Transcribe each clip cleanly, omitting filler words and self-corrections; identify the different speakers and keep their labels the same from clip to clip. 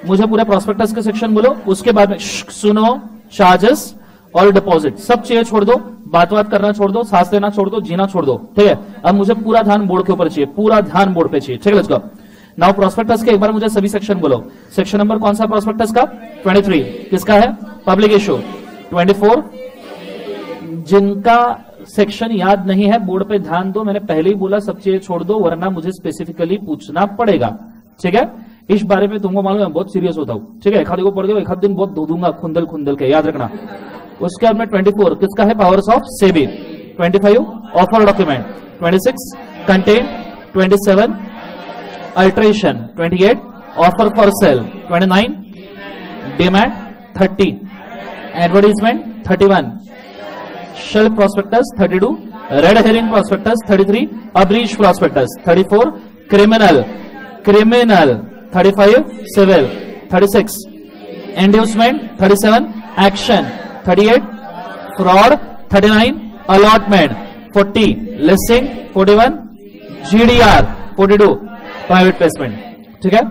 Speaker 1: मुझे पूरे प्रोस्पेक्टस के सेक्शन बोलो, उसके बाद में सुनो, चार्जेस और डिपॉजिट सब चीजें छोड़ दो, बात करना छोड़ दो, सांस लेना छोड़ दो, जीना छोड़ दो, ठीक है। अब मुझे पूरा ध्यान बोर्ड के ऊपर चाहिए, पूरा ध्यान बोर्ड पे चाहिए, ठीक है। लेट्स गो नाउ प्रोस्पेक्टस के एक बार मुझे सभी सेक्शन बोलो। सेक्शन नंबर कौन सा प्रोस्पेक्टस का? 23। किसका है? Public issue. 24 जिनका सेक्शन याद नहीं है बोर्ड पे ध्यान दो, मैंने पहले ही बोला सब चीजें छोड़ दो वरना मुझे स्पेसिफिकली पूछना पड़ेगा, ठीक है। इस बारे में तुमको मालूम है बहुत सीरियस होता हूं, ठीक है। एक आध को पढ़ गए, एक आध दिन बहुत धो दूंगा खुंदल के, याद रखना। उसके बाद में 24 किसका है? Powers of SEBI. 25 offer document. 26 content. 27 alteration. 28 offer for sale. 29 demand. 30 advertisement. 31 shelf prospectus. 32 red herring prospectus. 33 abridged prospectus. 34 criminal. 35 civil. 36 inducement. 37 action. 38 fraud. 39 allotment. 40 listing. 41 GDR. 42 private placement, ठीक है।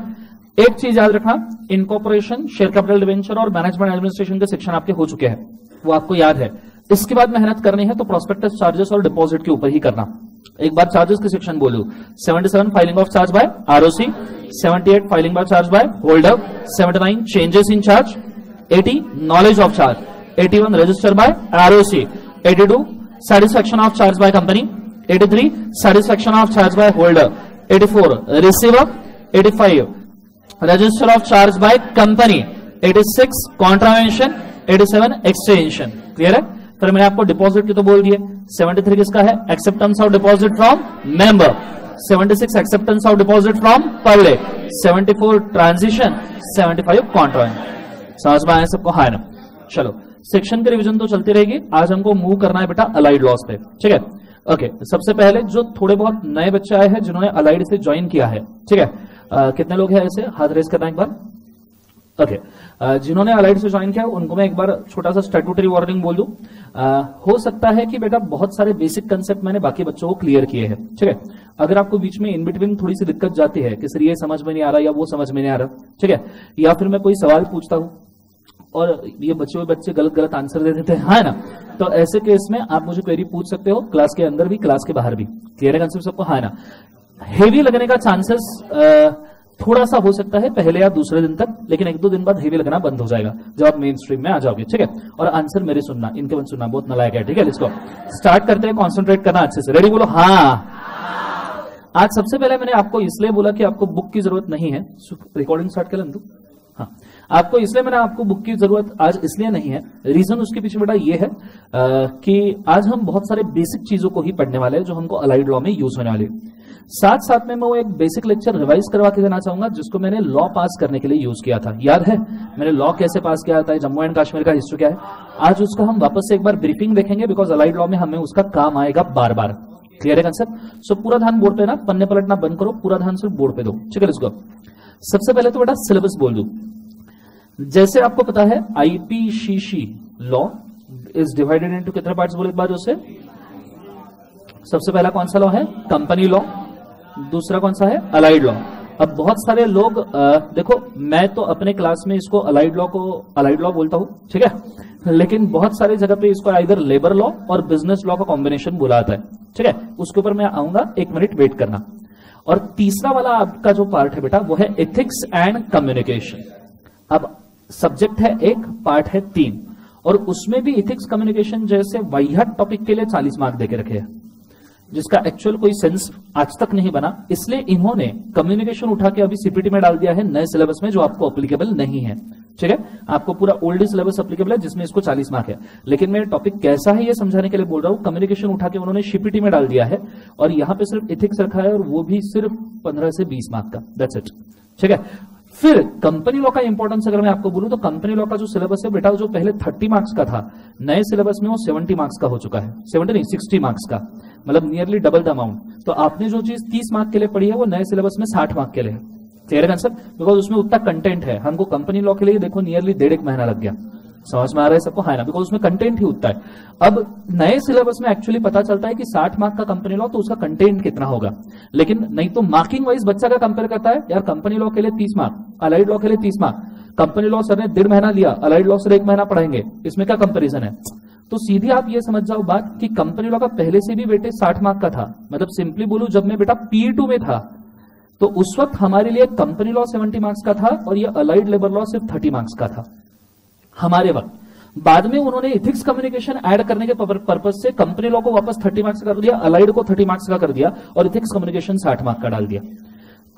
Speaker 1: एक चीज याद रखना, इनकॉर्पोरेशन, शेयर कैपिटल डिवेंचर और management administration के section आपके हो चुके हैं, वो आपको याद है। इसके बाद मेहनत करनी है तो प्रोस्पेक्टस, चार्जेस और डिपॉजिट के ऊपर ही करना। एक बार चार्जेस के सेक्शन बोलूं, 77 filing of charge by ROC. 78 filing by charge by holder. 79 changes in charge. 80 knowledge of charge. 81 register by ROC. 82 satisfaction of charge by company. 83 satisfaction of charge by holder. 84 receiver. 85 register of charge by company. 86 contravention. 87 extension. Clear है? फिर मैंने आपको deposit की तो बोल दिए। 73 किसका है? Acceptance of deposit from member. 76 acceptance of deposit from public. 74 transition. 75 contravention. समझ में आया सबको? हाँ ना। चलो सेक्शन की रिवीजन तो चलती रहेगी, आज हमको मूव करना है बेटा अलाइड लॉस पे, ठीक है। ओके, सबसे पहले जो थोड़े बहुत नए बच्चे आए हैं जिन्होंने अलाइड से ज्वाइन किया है, ठीक है। कितने लोग हैं ऐसे? हाथ रेस करना एक बार। ओके, जिन्होंने अलाइड से ज्वाइन किया उनको मैं एक बार छोटा सा स्टैट्यूटरी वार्निंग बोल दूं। हो सकता है कि बेटा बहुत सारे बेसिक कंसेप्ट मैंने बाकी बच्चों को क्लियर किए हैं, ठीक है। अगर आपको बीच में इन बिटवीन थोड़ी सी दिक्कत जाती है कि सर ये समझ में नहीं आ रहा या वो समझ में नहीं आ रहा, ठीक है, या फिर मैं कोई सवाल पूछता हूं और ये बच्चे गलत आंसर दे देते हैं, है ना, तो ऐसे केस में आप मुझे क्वेरी पूछ सकते हो, क्लास के अंदर भी क्लास के बाहर भी। क्लियर है कंसेप्ट सबको? है ना। हेवी लगने का चांसेस थोड़ा सा हो सकता है पहले या दूसरे दिन तक, लेकिन 1-2 दिन बाद हेवी लगना बंद हो जाएगा जब आप मेन स्ट्रीम में आ जाओगे, ठीक है। और आंसर मेरे सुनना, इनके मत सुनना, बहुत नलायक है, ठीक है। इसको स्टार्ट करते हैं, कॉन्सेंट्रेट करना अच्छे से। रेडी? बोलो हाँ। आज सबसे पहले मैंने आपको इसलिए बोला कि आपको बुक की जरूरत नहीं है। रिकॉर्डिंग स्टार्ट कर लें? हाँ, आपको इसलिए मैंने आपको बुक की जरूरत आज इसलिए नहीं है, रीजन उसके पीछे बेटा ये है कि आज हम बहुत सारे बेसिक चीजों को ही पढ़ने वाले हैं जो हमको अलाइड लॉ में यूज होने वाली है। साथ साथ में मैं वो एक बेसिक लेक्चर रिवाइज करवा के देना चाहूंगा जिसको मैंने लॉ पास करने के लिए यूज किया था। याद है मैंने लॉ कैसे पास किया था, जम्मू एंड कश्मीर का हिस्ट्री क्या है। आज उसका हम वापस से एक बार ब्रीफिंग देखेंगे, बिकॉज अलाइड लॉ में हमें उसका काम आएगा बार बार। क्लियर है कंसेप्ट? सो पूरा ध्यान बोर्ड पे ना, पन्ने पलटना बंद करो, पूरा ध्यान सिर्फ बोर्ड पे दो, ठीक है। इसको सबसे पहले तो बेटा सिलेबस बोल दूं। जैसे आपको पता है IPCC law is divided into कितने पार्ट्स बोले एक बार उसे? सबसे पहला कौन सा लॉ है? Company law. दूसरा कौन सा है? Allied law. अब बहुत सारे लोग देखो, मैं तो अपने क्लास में इसको अलाइड लॉ को अलाइड लॉ बोलता हूं, ठीक है, लेकिन बहुत सारी जगह पे इसको आइदर लेबर लॉ और बिजनेस लॉ का कॉम्बिनेशन बोला जाता है, ठीक है। उसके ऊपर मैं आऊंगा, 1 मिनट वेट करना। और तीसरा वाला आपका जो पार्ट है बेटा वो है एथिक्स एंड कम्युनिकेशन। अब सब्जेक्ट है 1, पार्ट है 3, और उसमें भी एथिक्स कम्युनिकेशन जैसे वाहियात टॉपिक के लिए 40 मार्क देके रखे हैं, जिसका एक्चुअल कोई सेंस आज तक नहीं बना। इसलिए इन्होंने कम्युनिकेशन उठा के अभी सीपीटी में डाल दिया है नए सिलेबस में, जो आपको अप्लीकेबल नहीं है, ठीक है। आपको पूरा ओल्ड सिलेबस अप्लीकेबल है जिसमें इसको 40 मार्क है, लेकिन मैं टॉपिक कैसा है ये समझाने के लिए बोल रहा हूं। कम्युनिकेशन उठा के उन्होंने सीपीटी में डाल दिया है और यहां पे सिर्फ एथिक्स रखा है, और वो भी सिर्फ 15 से 20 मार्क का, दैट्स इट, ठीक है। फिर कंपनी लॉ का इंपॉर्टेंस अगर मैं आपको बोलूं तो कंपनी लॉ का जो सिलेबस है बेटा, जो पहले 30 मार्क्स का था, नए सिलेबस में वो 70 मार्क्स का हो चुका है। 70 नहीं, 60 मार्क्स का, मतलब नियरली डबल द अमाउंट। तो आपने जो चीज 30 मार्क के लिए पढ़ी है वो नए सिलेबस में 60 मार्क के लिए है। क्लियर है कंसेप्ट? बिकॉज उसमें उतना कंटेंट है। हमको कंपनी लॉ के लिए देखो नियरली 1.5 महीना लग गया, समझ में आ रहा है सबको? हाँ ना, बिकॉज उसमें कंटेंट ही उतना है। अब नए सिलेबस में एक्चुअली पता चलता है कि 60 मार्क का कंपनी लॉ तो उसका कंटेंट कितना होगा, लेकिन नहीं तो मार्किंग वाइज बच्चा का कंपेयर करता है, यार कंपनी लॉ के लिए 30 मार्क, अलाइड लॉ के लिए 30 मार्क, कंपनी लॉ सर ने 1.5 महीना लिया, अलाइड लॉ सर 1 महीना पढ़ाएंगे, इसमें क्या कंपेरिजन है? तो सीधी आप ये समझ जाओ बात कि कंपनी लॉ का पहले से भी बेटे 60 मार्क का था। मतलब सिंपली बोलूं, जब मैं बेटा P2 में था तो उस वक्त हमारे लिए कंपनी लॉ 70 मार्क्स का था और ये अलाइड लेबर लॉ सिर्फ 30 मार्क्स का था हमारे वक्त। बाद में उन्होंने इथिक्स कम्युनिकेशन ऐड करने के पर्पज से कंपनी लॉ को वापस 30 मार्क्स का कर दिया, अलाइड को 30 मार्क्स का कर दिया और इथिक्स कम्युनिकेशन 60 मार्क का डाल दिया।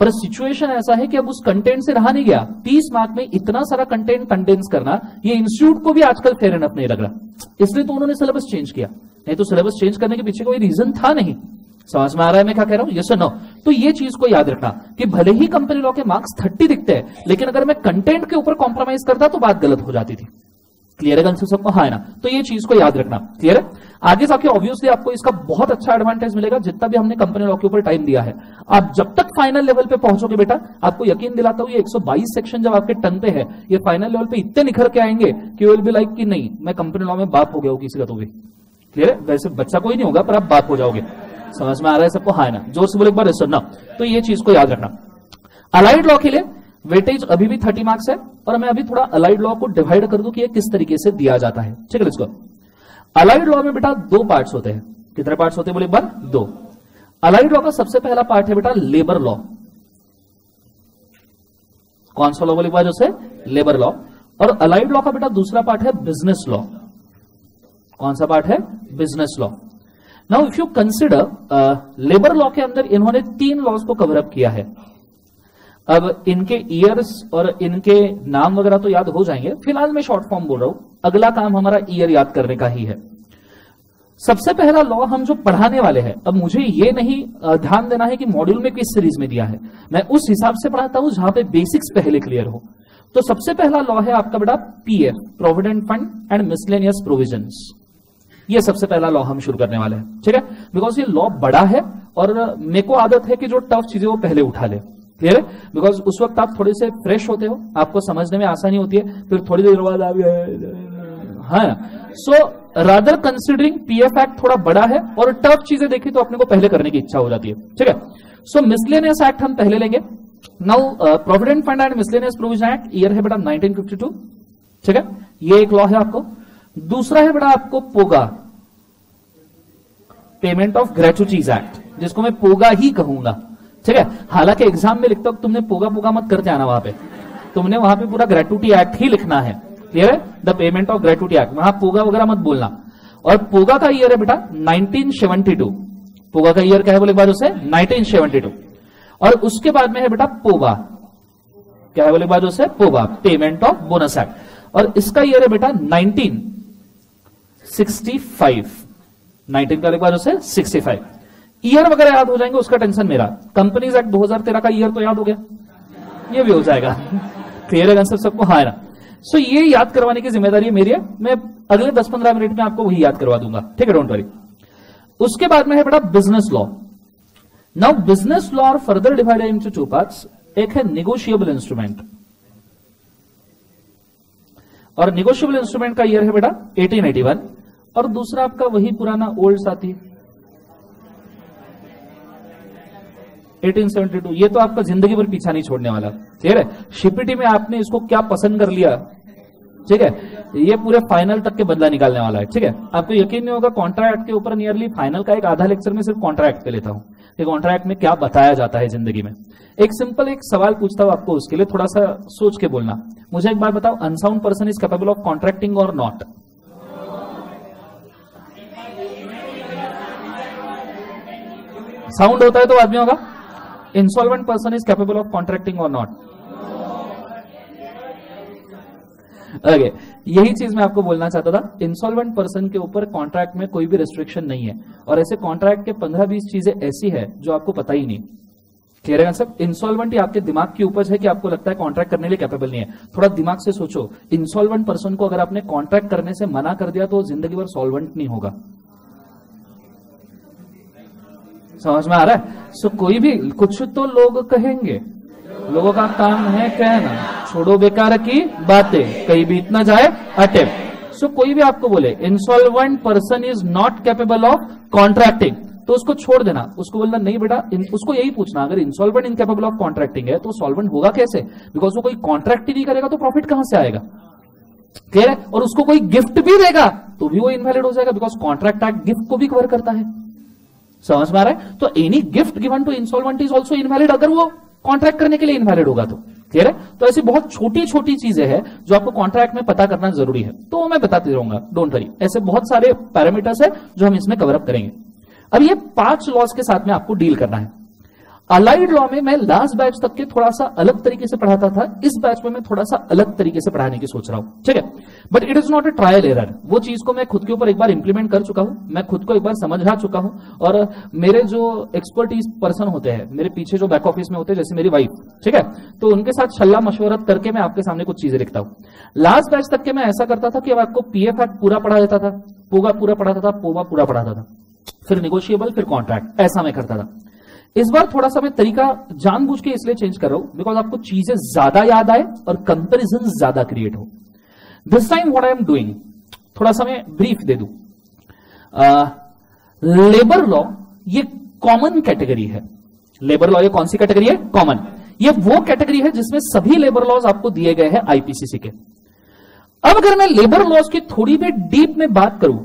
Speaker 1: पर सिचुएशन ऐसा है कि अब उस कंटेंट से रहा नहीं गया। 30 मार्क में इतना सारा कंटेंट कंडेंस करना, ये इंस्टीट्यूट को भी आजकल फेयर एनफ नहीं लग रहा, इसलिए तो उन्होंने सिलेबस चेंज किया। नहीं तो सिलेबस चेंज करने के पीछे कोई रीजन था नहीं। समझ में आ रहा है मैं क्या कह रहा हूं? यस और नो? तो ये चीज को याद रखना कि भले ही कंपनी लॉ के मार्क्स 30 दिखते हैं, लेकिन अगर मैं कंटेंट के ऊपर कॉम्प्रोमाइज करता तो बात गलत हो जाती थी। क्लियर है कंसेप्ट सबको? हाँ है ना? तो ये चीज को याद रखना। क्लियर है? आगे जाके ऑब्वियसली आपको इसका बहुत अच्छा एडवांटेज मिलेगा जितना भी हमने कंपनी लॉ के ऊपर टाइम दिया है। आप जब तक फाइनल लेवल पे पहुंचोगे बेटा, आपको यकीन दिलाता हूं ये 122 सेक्शन जब आपके टन पे है, ये फाइनल लेवल पे इतने निखर के आएंगे कि विल बी लाइक कि नहीं मैं कंपनी लॉ में बाप हो गया हूं किसी का तो भी। क्लियर है? वैसे बच्चा कोई नहीं होगा पर आप बाप हो जाओगे। समझ में आ रहा है सबको? हाँ है ना? जोर से बोले एक बार सुनना। तो ये चीज को याद रखना। अलाइड लॉ के लिए वेटेज अभी भी 30 मार्क्स है और मैं अभी थोड़ा अलाइड लॉ को डिवाइड कर दूं कि ये किस तरीके से दिया जाता है। ठीक है, लेट्स गो। अलाइड लॉ में बेटा 2 पार्ट्स होते हैं। कितने पार्ट्स होते हैं बोले एक बार? 2। अलाइड लॉ का सबसे पहला पार्ट है बेटा लेबर लॉ। कौन सा लॉ बोले एक बार? जैसे लेबर लॉ। और अलाइड लॉ का बेटा दूसरा पार्ट है बिजनेस लॉ। कौन सा पार्ट है? Business law. Now if you consider labour law के अंदर इन्होंने 3 लॉज को कवर अप किया है। अब इनके ईयर्स और इनके नाम वगैरह तो याद हो जाएंगे, फिलहाल मैं शॉर्ट फॉर्म बोल रहा हूं। अगला काम हमारा ईयर याद करने का ही है। सबसे पहला लॉ हम जो पढ़ाने वाले हैं, अब मुझे ये नहीं ध्यान देना है कि मॉड्यूल में किस सीरीज में दिया है, मैं उस हिसाब से पढ़ाता हूं जहां पे बेसिक्स पहले क्लियर हो। तो सबसे पहला लॉ है आपका बेटा PF, provident fund and miscellaneous provisions. ये सबसे पहला लॉ हम शुरू करने वाले हैं। ठीक है, बिकॉज ये लॉ बड़ा है और मेरे को आदत है कि जो टफ चीजें वो पहले उठा ले। क्लियर है? बिकॉज उस वक्त आप थोड़े से फ्रेश होते हो, आपको समझने में आसानी होती है, फिर थोड़ी देर बाद आप so rather considering PF act थोड़ा बड़ा है और टफ चीजें देखी तो अपने को पहले करने की इच्छा हो जाती है। ठीक है, सो मिसलेनियस एक्ट हम पहले लेंगे। Now provident fund and miscellaneous provision act, year है बेटा 1952। ठीक है, ये एक लॉ है आपको। दूसरा है बेटा आपको पोगा, पेमेंट ऑफ ग्रेचुटीज एक्ट, जिसको मैं पोगा ही कहूंगा। ठीक है, हालांकि एग्जाम में लिखता हूं तुमने पोगा पोगा मत करते आना, वहां पे तुमने वहां पे पूरा ग्रेचुटी एक्ट ही लिखना है। क्लियर है? The payment of gratuity act, वहां पोगा वगैरह मत बोलना। और पोगा का ईयर है बेटा 1972। पोगा का ईयर क्या है बोले एक बार उसे? 1972। और उसके बाद में है बेटा पोबा, क्या है बोले एक बार उसे? पोबा, पेमेंट ऑफ बोनस एक्ट। और इसका ईयर है बेटा 1965। 19 का एक बार उसे 65। ईयर वगैरह याद हो जाएंगे, उसका टेंशन मेरा। कंपनीज एक्ट 2013 का ईयर तो याद हो गया, ये भी हो जाएगा। क्लियर है सबको? हाँ ना? सो ये याद करवाने की जिम्मेदारी मेरी है, मैं अगले 10-15 मिनट में आपको वही याद करवा दूंगा। ठीक है, डोंट वरी। उसके बाद में है बेटा business law. Now business law are further divided into 2 parts. एक है निगोशिएबल इंस्ट्रूमेंट, और निगोशिएबल इंस्ट्रूमेंट का ईयर है बेटा 1881। और दूसरा आपका वही पुराना ओल्ड साथी 1872। ये तो आपका जिंदगी भर पीछा नहीं छोड़ने वाला। ठीक है, शिपीटी में आपने इसको क्या पसंद कर लिया, ठीक है, ये पूरे फाइनल तक के बदला निकालने वाला है। ठीक है, आपको यकीन नहीं होगा कॉन्ट्रैक्ट के ऊपर नियरली फाइनल का एक आधा लेक्चर में सिर्फ कॉन्ट्रैक्ट पे लेता हूं कि कॉन्ट्रैक्ट में क्या बताया जाता है जिंदगी में। एक सिंपल एक सवाल पूछता हूं आपको, उसके लिए थोड़ा सा सोच के बोलना। मुझे एक बार बताओ, unsound person is capable of contracting और नॉट? साउंड होता है तो आदमी होगा। Insolvent person is capable of contracting और नॉट? ओके, यही चीज मैं आपको बोलना चाहता था। इंसॉल्वेंट पर्सन के ऊपर कॉन्ट्रैक्ट में कोई भी रेस्ट्रिक्शन नहीं है, और ऐसे कॉन्ट्रैक्ट के 15-20 चीजें ऐसी है जो आपको पता ही नहीं। क्लियर है सब? इंसॉल्वेंट ही आपके दिमाग की उपज है कि आपको लगता है कॉन्ट्रैक्ट करने के लिए कैपेबल नहीं है। थोड़ा दिमाग से सोचो, इंसॉल्वेंट पर्सन को अगर आपने कॉन्ट्रैक्ट करने से मना कर दिया तो जिंदगी भर सॉल्वेंट नहीं होगा। समझ में आ रहा है? सो कोई भी कुछ तो लोग कहेंगे, लोगों का काम है कहना, छोड़ो बेकार की बातें, कहीं बीत ना जाए अटेम्प्ट। सो कोई भी आपको बोले insolvent person is not capable of contracting, तो उसको छोड़ देना, उसको बोलना नहीं बेटा, उसको यही पूछना अगर इंसॉल्वेंट इनकैपेबल ऑफ कॉन्ट्रैक्टिंग है तो सॉल्वेंट होगा कैसे, बिकॉज वो कोई कॉन्ट्रैक्ट ही नहीं करेगा तो प्रॉफिट कहां से आएगा, क्लियर है। और उसको कोई गिफ्ट भी देगा तो भी वो इनवैलिड हो जाएगा, बिकॉज कॉन्ट्रैक्ट एक्ट गिफ्ट को भी कवर करता है, समझ में आ रहा है। तो any gift given to insolvent is also invalid अगर वो कॉन्ट्रैक्ट करने के लिए इनवैलिड होगा तो, क्लियर है। तो ऐसी बहुत छोटी छोटी चीजें हैं जो आपको कॉन्ट्रैक्ट में पता करना जरूरी है, तो मैं बताते रहूंगा, डोंट वरी। ऐसे बहुत सारे पैरामीटर्स है जो हम इसमें कवर अप करेंगे। अब ये 5 लॉज के साथ में आपको डील करना है। अलाइड लॉ में मैं लास्ट बैच तक के थोड़ा सा अलग तरीके से पढ़ाता था, इस बैच में मैं थोड़ा सा अलग तरीके से पढ़ाने की सोच रहा हूं, ठीक है। But it is not a trial error, वो चीज को मैं खुद के ऊपर एक बार इंप्लीमेंट कर चुका हूं, मैं खुद को एक बार समझा चुका हूं, और मेरे जो एक्सपर्टीज पर्सन होते हैं मेरे पीछे जो बैक ऑफिस में होते हैं, जैसे मेरी वाइफ, ठीक है, तो उनके साथ सलाह मशवरत करके मैं आपके सामने कुछ चीजें लिखता हूं। लास्ट बैच तक के मैं ऐसा करता था कि अब आपको पीएफ एक्ट पूरा पढ़ा देता था, पोगा पूरा पढ़ाता था, पोवा पूरा पढ़ाता था, फिर निगोशिएबल, फिर कॉन्ट्रैक्ट, ऐसा मैं करता था। इस बार थोड़ा सा मैं तरीका जानबूझ के इसलिए चेंज कर रहा हूं बिकॉज आपको चीजें ज्यादा याद आए और कंपैरिजन ज्यादा क्रिएट हो। This time what I am doing, थोड़ा सा मैं ब्रीफ दे दूं। लेबर लॉ ये कॉमन कैटेगरी है, लेबर लॉ ये कौन सी कैटेगरी है, कॉमन। ये वो कैटेगरी है जिसमें सभी लेबर लॉज आपको दिए गए हैं आईपीसीसी के। अब अगर मैं लेबर लॉज की थोड़ी भी डीप में बात करूं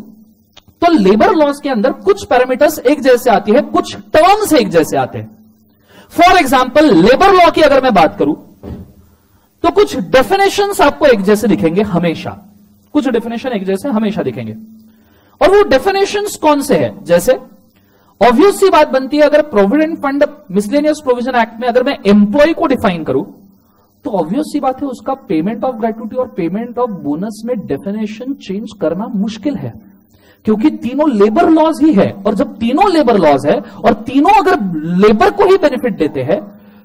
Speaker 1: तो लेबर लॉज के अंदर कुछ पैरामीटर्स एक जैसे आती है, कुछ टर्म्स एक जैसे आते हैं। फॉर एग्जाम्पल लेबर लॉ की अगर मैं बात करूं तो कुछ डेफिनेशंस आपको एक जैसे दिखेंगे हमेशा, कुछ डेफिनेशन एक जैसे हमेशा दिखेंगे। और वो डेफिनेशंस कौन से हैं, जैसे ऑब्वियस सी बात बनती है, अगर provident fund miscellaneous provision act में अगर मैं एम्प्लॉय को डिफाइन करूं तो ऑब्वियस सी बात है उसका पेमेंट ऑफ ग्रेट्युटी और पेमेंट ऑफ बोनस में डेफिनेशन चेंज करना मुश्किल है, क्योंकि तीनों लेबर लॉज ही है। और जब तीनों लेबर लॉज है और तीनों अगर लेबर को ही बेनिफिट देते हैं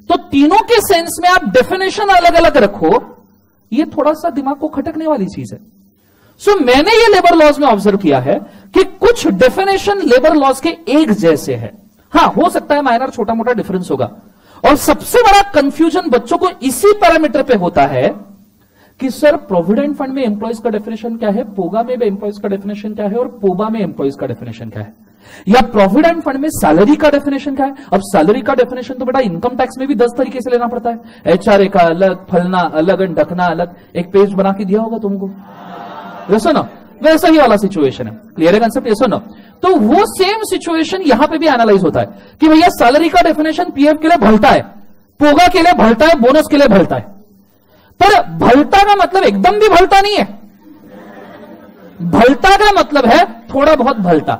Speaker 1: तो तीनों के सेंस में आप डेफिनेशन अलग अलग रखो, ये थोड़ा सा दिमाग को खटकने वाली चीज है। सो मैंने ये लेबर लॉज में ऑब्जर्व किया है कि कुछ डेफिनेशन लेबर लॉज के एक जैसे है, हां हो सकता है माइनर छोटा मोटा डिफरेंस होगा। और सबसे बड़ा कंफ्यूजन बच्चों को इसी पैरामीटर पे होता है कि सर प्रोविडेंट फंड में एम्प्लॉयज का डेफिनेशन क्या है, पोगा में एम्प्लॉयज का डेफिनेशन क्या है और पोबा में एम्प्लॉयज का डेफिनेशन क्या है, या प्रोविडेंट फंड में सैलरी का डेफिनेशन क्या है। अब सैलरी का डेफिनेशन तो बेटा इनकम टैक्स में भी 10 तरीके से लेना पड़ता है, एचआरए का अलग, फलना अलग, ढकना अलग, एक पेज बना के दिया होगा तुमको, वैसा ना, वैसा ही वाला सिचुएशन है, क्लियर है कंसेप्ट, ऐसा ना। तो वो सेम सिचुएशन यहां पे भी एनालाइज होता है कि भैया सैलरी का डेफिनेशन पीएफ के लिए भलता है, पोगा के लिए भलता है, बोनस के लिए भलता है। पर भलता का मतलब एकदम भी भलता नहीं है, भलता का मतलब है थोड़ा बहुत भलता,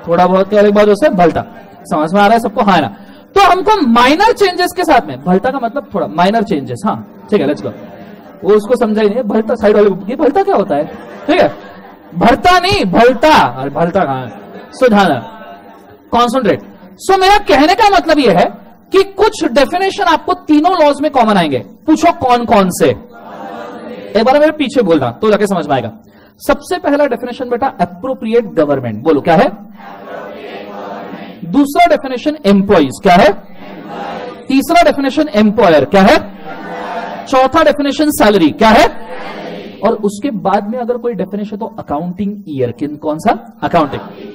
Speaker 1: थोड़ा बहुत के अलग बात होता है भलता, समझ में आ रहा है सबको, हाँ ना। तो हमको माइनर चेंजेस के साथ में, भलता का मतलब थोड़ा माइनर चेंजेस, हाँ ठीक है, लेट्स गो। वो उसको समझा ही नहीं, भलता साइड वाले, भलता क्या होता है, ठीक है, भरता नहीं भलता, और भलता कहां, सो ध्यान कॉन्सेंट्रेट। सो मेरा कहने का मतलब यह है कि कुछ डेफिनेशन आपको तीनों लॉज में कॉमन आएंगे, पूछो कौन कौन से, एक बार मेरे पीछे बोलना तो जाके समझ में आएगा। सबसे पहला डेफिनेशन बेटा एप्रोप्रिएट गवर्नमेंट, बोलो क्या है, दूसरा डेफिनेशन एम्प्लॉइज क्या है, तीसरा डेफिनेशन एम्प्लॉयर क्या है, चौथा डेफिनेशन सैलरी क्या है, और उसके बाद में अगर कोई डेफिनेशन तो अकाउंटिंग ईयर, किन कौन सा, अकाउंटिंग।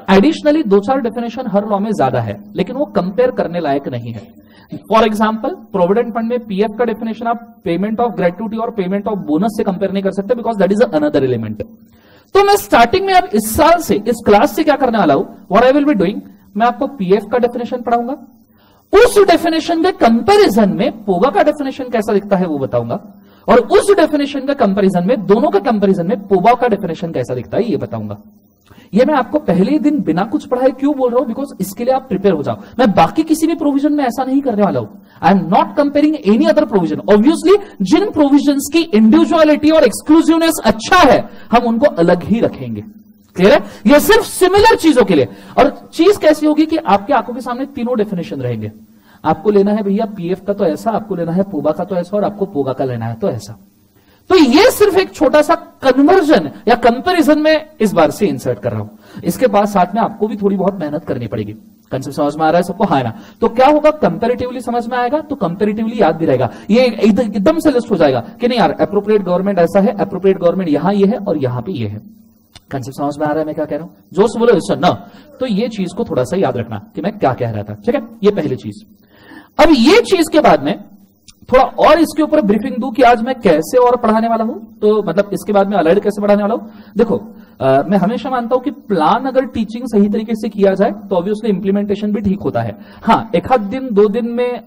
Speaker 1: एडिशनली 2-4 डेफिनेशन हर लॉ में ज्यादा है लेकिन वो कंपेयर करने लायक नहीं है। फॉर एग्जांपल प्रोविडेंट फंड में पीएफ का डेफिनेशन आप पेमेंट ऑफ ग्रेट्युटी और पेमेंट ऑफ बोनस से कंपेयर नहीं कर सकते, because that is another element. तो मैं स्टार्टिंग में अब इस साल से, इस क्लास से क्या करने वाला हूं, what I will be doing, मैं आपको पीएफ का डेफिनेशन पढ़ाऊंगा, उस डेफिनेशन के कंपैरिजन में पोगा का डेफिनेशन कैसा दिखता है वो बताऊंगा, और उस डेफिनेशन के कंपैरिजन में, दोनों के कंपैरिजन में पोगा का डेफिनेशन कैसा दिखता है ये बताऊंगा। ये मैं आपको पहले ही दिन बिना कुछ पढ़ाए क्यों बोल रहा हूं, बिकॉज इसके लिए आप प्रिपेयर हो जाओ। मैं बाकी किसी भी प्रोविजन में ऐसा नहीं करने वाला हूं, I am not comparing any other provision. Obviously जिन प्रोविजंस की इंडिविजुअलिटी और एक्सक्लूसिवनेस अच्छा है हम उनको अलग ही रखेंगे, क्लियर है। ये सिर्फ सिमिलर चीजों के लिए। और चीज कैसी होगी कि आपके आंखों के सामने तीनों डेफिनेशन रहेंगे, आपको लेना है भैया पीएफ का तो ऐसा, आपको लेना है पोगा का तो ऐसा, और आपको पोगा का लेना है तो ऐसा। तो ये सिर्फ एक छोटा सा कन्वर्जन या कंपैरिजन में इस बार से इंसर्ट कर रहा हूं, इसके बाद साथ में आपको भी थोड़ी बहुत मेहनत करनी पड़ेगी। कंसेप्ट समझ में आ रहा है सबको? हाँ ना? तो क्या होगा, कंपैरेटिवली समझ में आएगा तो कंपैरेटिवली याद भी रहेगा। ये एकदम से लिस्ट हो जाएगा कि नहीं यार एप्रोप्रिएट गवर्नमेंट ऐसा है, एप्रोप्रिएट गवर्नमेंट यहां ये है और यहां पे ये है। कंसेप्ट समझ में आ रहा है मैं क्या कह रहा हूं? जोर से बोलो सर ना। तो ये चीज को थोड़ा सा याद रखना कि मैं क्या कह रहा था, ठीक है? ये पहली चीज। अब ये चीज के बाद में थोड़ा और इसके ऊपर ब्रीफिंग दूं कि आज मैं कैसे और पढ़ाने वाला हूं, तो मतलब इसके बाद में अलर्ट कैसे पढ़ाने वाला हूं। देखो मैं हमेशा मानता हूं कि प्लान अगर टीचिंग सही तरीके से किया जाए तो ऑब्वियसली इंप्लीमेंटेशन भी ठीक होता है। हाँ, एक आध दिन दो दिन में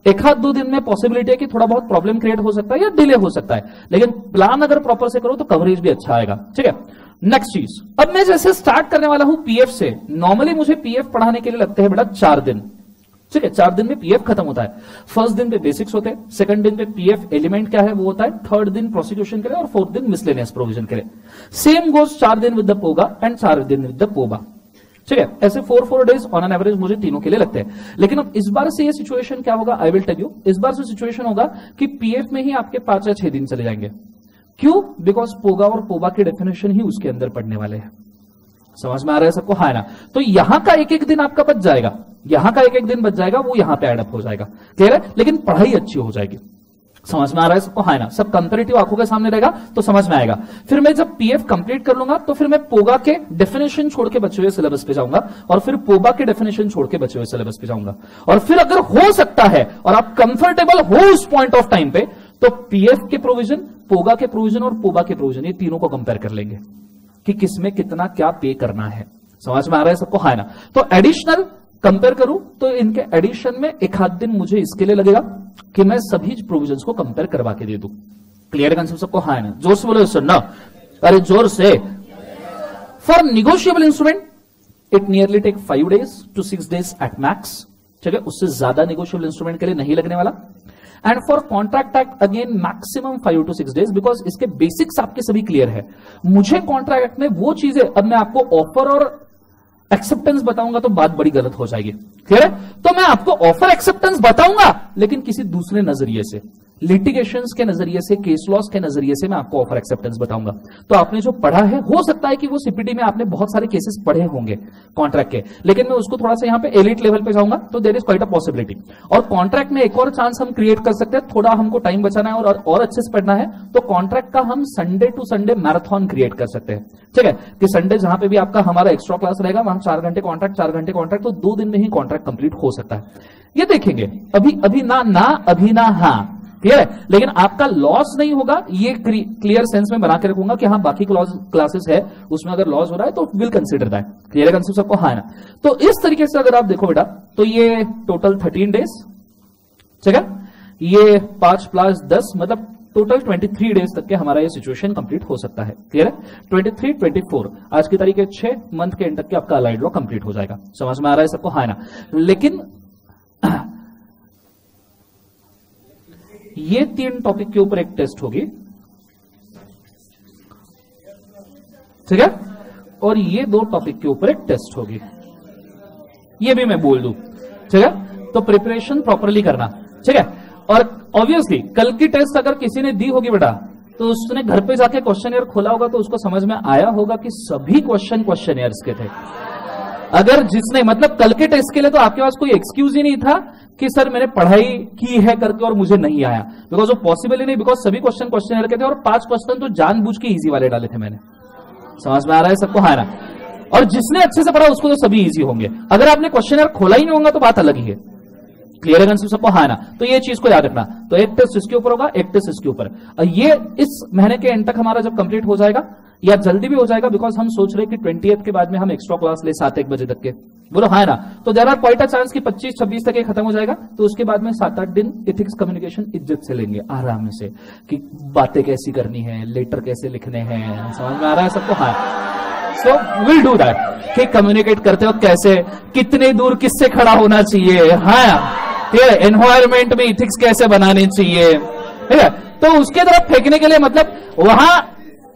Speaker 1: एक आध दो दिन में पॉसिबिलिटी है कि थोड़ा बहुत प्रॉब्लम क्रिएट हो सकता है या डिले हो सकता है, लेकिन प्लान अगर प्रॉपर से करो तो कवरेज भी अच्छा आएगा, ठीक है? नेक्स्ट चीज, अब मैं जैसे स्टार्ट करने वाला हूं पीएफ से। नॉर्मली मुझे पीएफ पढ़ाने के लिए लगते हैं बेटा 4 दिन, ठीक है? 4 दिन में पीएफ खत्म होता है। फर्स्ट दिन पे बेसिक्स होते हैं, सेकंड दिन पे पीएफ एलिमेंट क्या है वो होता है, थर्ड दिन प्रोसिक्यूशन के लिए और फोर्थ दिन मिसलेनियस प्रोविजन के लिए। सेम गोज 4 दिन विद द पोगा एंड 4 दिन विद द पोबा, ठीक है? ऐसे 4 डेज ऑन एन एवरेज मुझे तीनों के लिए लगते हैं। लेकिन अब इस बार से ये सिचुएशन क्या होगा, आई विल टेल यू। इस बार से सिचुएशन होगा कि पीएफ में ही आपके 5 या 6 दिन चले जाएंगे। क्यों? बिकॉज पोगा और पोबा की डेफिनेशन ही उसके अंदर पढ़ने वाले हैं। समझ में आ रहा है सबको? हाँ ना? तो यहां का एक एक दिन आपका बच जाएगा, यहां का एक एक दिन बच जाएगा, वो यहां पे एडअप हो जाएगा, क्लियर है? लेकिन पढ़ाई अच्छी हो जाएगी। समझ में आ रहा है सबको? हाँ ना? सब कंपैरेटिव आंखों के सामने रहेगा तो समझ में आएगा। फिर मैं जब पीएफ कंप्लीट कर लूंगा तो फिर मैं पोगा के डेफिनेशन छोड़ के बचे हुए सिलेबस पे जाऊंगा और फिर पोबा के डेफिनेशन छोड़ के बचे हुए सिलेबस पे जाऊंगा। और फिर अगर हो सकता है और आप कंफर्टेबल हो उस पॉइंट ऑफ टाइम पे तो पीएफ के प्रोविजन, पोगा के प्रोविजन और पोबा के प्रोविजन, ये तीनों को कंपेयर कर लेंगे कि किसमें कितना क्या पे करना है। समझ में आ रहा है सबको? हाँ ना? तो एडिशनल कंपेयर करूं तो इनके एडिशन में एक आध दिन मुझे इसके लिए लगेगा कि मैं सभी प्रोविजंस को कंपेयर करवा के दे दूं। क्लियर कंसेप्ट सबको? हाँ ना? जोर से बोलो सर ना, अरे जोर से। For negotiable instrument it nearly take 5 days to 6 days at max, ठीक है? उससे ज्यादा निगोशिएबल इंस्ट्रूमेंट के लिए नहीं लगने वाला। And for contract act again maximum 5 to 6 days, because इसके बेसिक्स आपके सभी क्लियर है। मुझे कॉन्ट्रैक्ट एक्ट में वो चीजें, अब मैं आपको ऑफर और एक्सेप्टेंस बताऊंगा तो बात बड़ी गलत हो जाएगी, क्लियर है? तो मैं आपको ऑफर एक्सेप्टेंस बताऊंगा लेकिन किसी दूसरे नजरिए से, लिटिगेशंस के नजरिए से, केस लॉस के नजरिए से मैं आपको ऑफर एक्सेप्टेंस बताऊंगा। तो आपने जो पढ़ा है, हो सकता है कि वो सीपीटी में आपने बहुत सारे केसेस पढ़े होंगे कॉन्ट्रैक्ट के, लेकिन मैं उसको थोड़ा सा यहाँ पे एलिट लेवल पे जाऊंगा तो there is quite a possibility. और कॉन्ट्रैक्ट में एक और चांस हम क्रिएट कर सकते हैं, थोड़ा हमको टाइम बचाना है और अच्छे से पढ़ना है तो कॉन्ट्रैक्ट का हम Sunday to Sunday marathon create कर सकते हैं, ठीक है? कि संडे जहां पे भी आपका हमारा एक्स्ट्रा क्लास रहेगा वहां 4 घंटे कॉन्ट्रैक्ट, 4 घंटे कॉन्ट्रैक्ट, तो 2 दिन में ही कॉन्ट्रैक्ट कंप्लीट हो सकता है। ये देखेंगे अभी ना हाँ, क्लियर है? लेकिन आपका लॉस नहीं होगा, ये क्लियर सेंस में बना के रखूंगा कि हाँ बाकी क्लासेस है उसमें अगर लॉस हो रहा है तो विल कंसीडर दैट। क्लियर है कंसेप्ट सबको? हाँ ना? तो इस तरीके से अगर आप देखो बेटा तो ये टोटल 13 days, ठीक है? ये 5 + 10 मतलब टोटल 23 days तक के हमारा ये सिचुएशन कंप्लीट हो सकता है। क्लियर है? 23, 24 आज की तारीख है 6 मंथ के एंड तक के आपका अलाइड लॉ कंप्लीट हो जाएगा। समझ में आ रहा है सबको? हाँ ना? लेकिन ये 3 टॉपिक के ऊपर एक टेस्ट होगी, ठीक है? और ये 2 टॉपिक के ऊपर एक टेस्ट होगी, ये भी मैं बोल दूं, ठीक है? तो प्रिपरेशन प्रॉपरली करना, ठीक है? और ऑब्वियसली कल की टेस्ट अगर किसी ने दी होगी बेटा तो उसने घर पे जाके क्वेश्चनियर खोला होगा तो उसको समझ में आया होगा कि सभी क्वेश्चनियर्स के थे। अगर जिसने मतलब कल के टेस्ट के लिए तो आपके पास कोई एक्सक्यूज ही नहीं था कि सर मैंने पढ़ाई की है करके और मुझे नहीं आया, बिकॉज वो पॉसिबल ही नहीं, बिकॉज सभी क्वेश्चन के थे और 5 क्वेश्चन तो जानबूझ के इजी वाले डाले थे मैंने। समझ में आ रहा है सबको? हाँ ना? और जिसने अच्छे से पढ़ा उसको तो सभी इजी होंगे, अगर आपने क्वेश्चन खोला ही नहीं होगा तो बात अलग ही है। क्लियर है कंसेप्ट सबको? हाँ ना? तो ये चीज को याद रखना। तो एक टेस्ट इसके ऊपर होगा, एक टेस्ट इसके ऊपर। ये इस महीने के एंड तक हमारा जब कंप्लीट हो जाएगा या जल्दी भी हो जाएगा, बिकॉज हम सोच रहे हैं कि 20th के बाद में हम एक्स्ट्रा क्लास ले 7-1 बजे तक के, बोलो हाँ ना? तो there are quite a chance कि 25-26 तक ये खत्म हो जाएगा, तो उसके बाद में 7-8 दिन एथिक्स कम्युनिकेशन इज्जत से लेंगे आराम से कि बातें कैसी करनी है, लेटर कैसे लिखने हैं। समझ में आ रहा है सबको? हाँ। सो विल डू दैट कि कम्युनिकेट करते वक्त कैसे, कितने दूर किससे खड़ा होना चाहिए, हाँ, एनवायरमेंट में इथिक्स कैसे बनानी चाहिए, ठीक है? तो उसके तरफ फेंकने के लिए मतलब वहां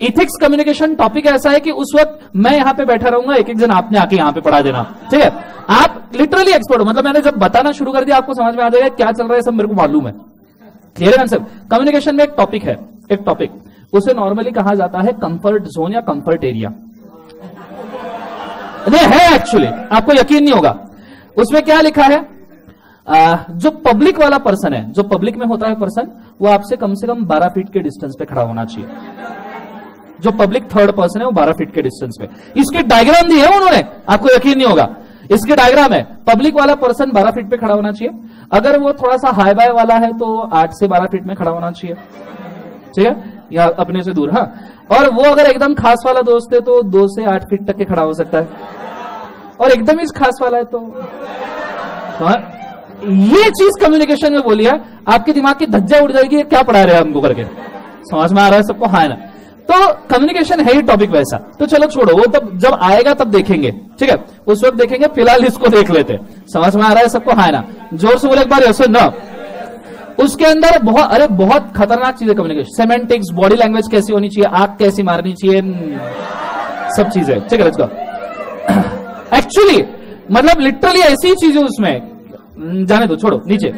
Speaker 1: इथिक्स कम्युनिकेशन टॉपिक ऐसा है कि उस वक्त मैं यहां पे बैठा रहूंगा, एक जन आपने आके यहां पे पढ़ा देना, ठीक है? आप लिटरली एक्सपर्ट हो, मतलब मैंने जब बताना शुरू कर दिया आपको समझ में आ जाएगा क्या चल रहा है, सब मेरे को मालूम है। Clear answer? कम्युनिकेशन में एक टॉपिक है, एक टॉपिक उसे नॉर्मली कहा जाता है कंफर्ट जोन या कंफर्ट एरिया। नहीं है एक्चुअली, आपको यकीन नहीं होगा। उसमें क्या लिखा है, जो पब्लिक वाला पर्सन है, जो पब्लिक में होता है पर्सन, वो आपसे कम से कम 12 फीट के डिस्टेंस पे खड़ा होना चाहिए। जो पब्लिक थर्ड पर्सन है वो 12 फीट के डिस्टेंस पे। इसकी डायग्राम दी है उन्होंने, आपको यकीन नहीं होगा। इसकी डायग्राम है, पब्लिक वाला पर्सन 12 फीट पे खड़ा होना चाहिए। अगर वो थोड़ा सा हाई बाय वाला है तो 8 से 12 फीट में खड़ा होना चाहिए, ठीक है, या अपने से दूर। हाँ, और वो अगर एकदम खास वाला दोस्त है तो 2 से 8 फीट तक के खड़ा हो सकता है, और एकदम ही खास वाला है तो हाँ, ये चीज कम्युनिकेशन में बोली है। आपके दिमाग की धज्जा उड़ जाएगी, क्या पढ़ा रहे हैं हमको करके, समझ में आ रहा है सबको? हाँ ना। तो कम्युनिकेशन है ही टॉपिक वैसा। तो चलो छोड़ो, वो तब जब आएगा तब देखेंगे, ठीक है, उस वक्त देखेंगे, फिलहाल इसको देख लेते। समझ में आ रहा है सबको? हाँ ना, जोर से बोले एक बार, यस ना। उसके अंदर बहुत खतरनाक चीज है कम्युनिकेशन। सेमेंटिक्स, बॉडी लैंग्वेज कैसी होनी चाहिए, आंख कैसी मारनी चाहिए, सब चीजें, ठीक है, लेट्स गो। एक्चुअली मतलब लिटरली ऐसी ही चीजें उसमें, जाने दो, छोड़ो, नीचे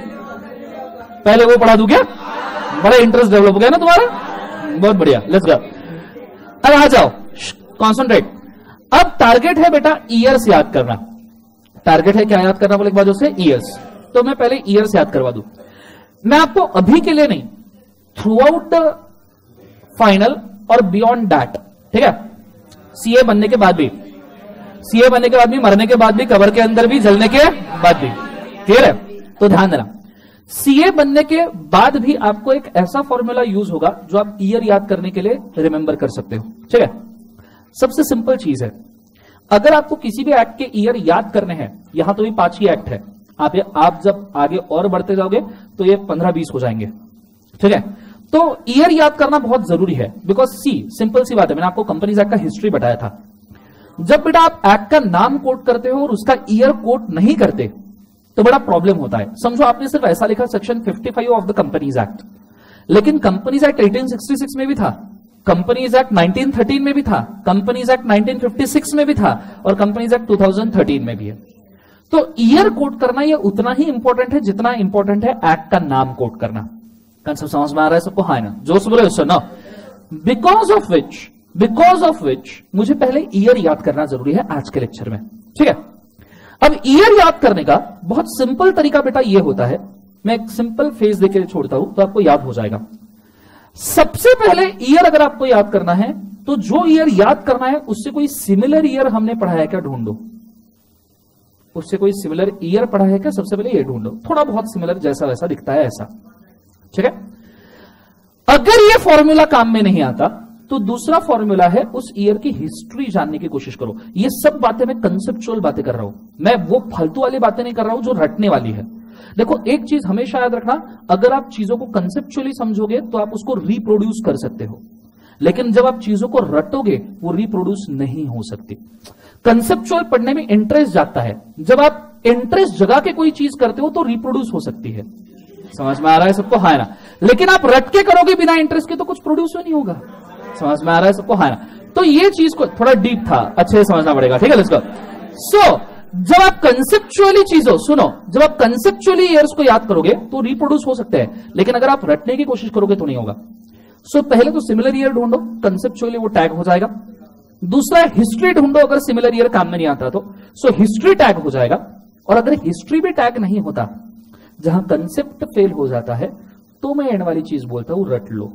Speaker 1: पहले वो पढ़ा दूं क्या? बड़ा इंटरेस्ट डेवलप हो गया ना तुम्हारा, बहुत बढ़िया, लेट्स गो। अब आ जाओ, कॉन्सेंट्रेट। अब टारगेट है बेटा ईयर्स याद करना। टारगेट है क्या याद करना बोले एक बार से? ईयर्स। तो मैं पहले ईयर्स याद करवा दूं। मैं आपको अभी के लिए नहीं, थ्रू आउट फाइनल और बियॉन्ड दैट, ठीक है, सीए बनने के बाद भी, सीए बनने के बाद भी, मरने के बाद भी, कबर के अंदर भी, जलने के बाद भी, क्लियर है? तो ध्यान देना, सीए बनने के बाद भी आपको एक ऐसा फॉर्मूला यूज होगा जो आप ईयर याद करने के लिए रिमेंबर कर सकते हो, ठीक है। सबसे सिंपल चीज है, अगर आपको किसी भी एक्ट के ईयर याद करने हैं, यहां तो भी 5 ही एक्ट है, आप जब आगे और बढ़ते जाओगे तो ये 15-20 हो जाएंगे, ठीक है। तो ईयर याद करना बहुत जरूरी है, बिकॉज सिंपल सी बात है, मैंने आपको कंपनीज एक्ट का हिस्ट्री बताया था। जब बेटा आप एक्ट का नाम कोट करते हो और उसका ईयर कोट नहीं करते तो बड़ा प्रॉब्लम होता है। समझो आपने सिर्फ ऐसा लिखा section 55 of the companies act, लेकिन कंपनीज एक्ट 1866 में भी था, कंपनीज एक्ट 1913 में भी था, कंपनीज एक्ट 1956 में भी था, और कंपनीज एक्ट 2013 में भी है। तो ईयर कोट करना ये उतना ही इंपॉर्टेंट है जितना इंपॉर्टेंट है एक्ट का नाम कोट करना। कंसेप्ट समझ में आ रहा है सबको? हाँ ना, जोर से बोलो सर ना। बिकॉज ऑफ विच मुझे पहले ईयर याद करना जरूरी है आज के लेक्चर में, ठीक है। अब ईयर याद करने का बहुत सिंपल तरीका बेटा ये होता है, मैं एक सिंपल फेज देके छोड़ता हूं तो आपको याद हो जाएगा। सबसे पहले ईयर अगर आपको याद करना है तो जो ईयर याद करना है उससे कोई सिमिलर ईयर हमने पढ़ा है क्या ढूंढो, उससे कोई सिमिलर ईयर पढ़ा है क्या, सबसे पहले ये ढूंढो। थोड़ा बहुत सिमिलर जैसा वैसा दिखता है ऐसा, ठीक है। अगर ये फॉर्मूला काम में नहीं आता तो दूसरा फॉर्मूला है उस ईयर की हिस्ट्री जानने की कोशिश करो। ये सब बातें मैं कंसेप्चुअल बातें कर रहा हूं, मैं वो फालतू वाली बातें नहीं कर रहा हूं जो रटने वाली है। देखो एक चीज हमेशा याद रखना, अगर आप चीजों को कंसेप्चुअली समझोगे तो आप उसको रिप्रोड्यूस कर सकते हो, लेकिन जब आप चीजों को रटोगे वो रिप्रोड्यूस नहीं हो सकती। कंसेप्चुअल पढ़ने में इंटरेस्ट जाता है, जब आप इंटरेस्ट जगा के कोई चीज करते हो तो रिप्रोड्यूस हो सकती है। समझ में आ रहा है सबको? हाँ ना। लेकिन आप रट के करोगे बिना इंटरेस्ट के तो कुछ प्रोड्यूस नहीं होगा। समझ में आ रहा है सबको? हाँ ना। तो ये चीज को थोड़ा डीप था, अच्छे से समझना पड़ेगा, ठीक है। Let's go. सो जब आप कंसेप्चुअली चीजों सुनो, जब आप कंसेप्चुअली ईयर्स को याद करोगे तो रिप्रोड्यूस हो सकते हैं, लेकिन अगर आप रटने की कोशिश करोगे तो नहीं होगा। सो पहले तो सिमिलर ईयर ढूंढो, कंसेप्चुअली वो टैग हो जाएगा। दूसरा हिस्ट्री ढूंढो, अगर सिमिलर ईयर काम में नहीं आता तो सो हिस्ट्री टैग हो जाएगा। और अगर हिस्ट्री भी टैग नहीं होता, जहां कंसेप्ट फेल हो जाता है, तो मैं एंड वाली चीज बोलता हूं रट लो।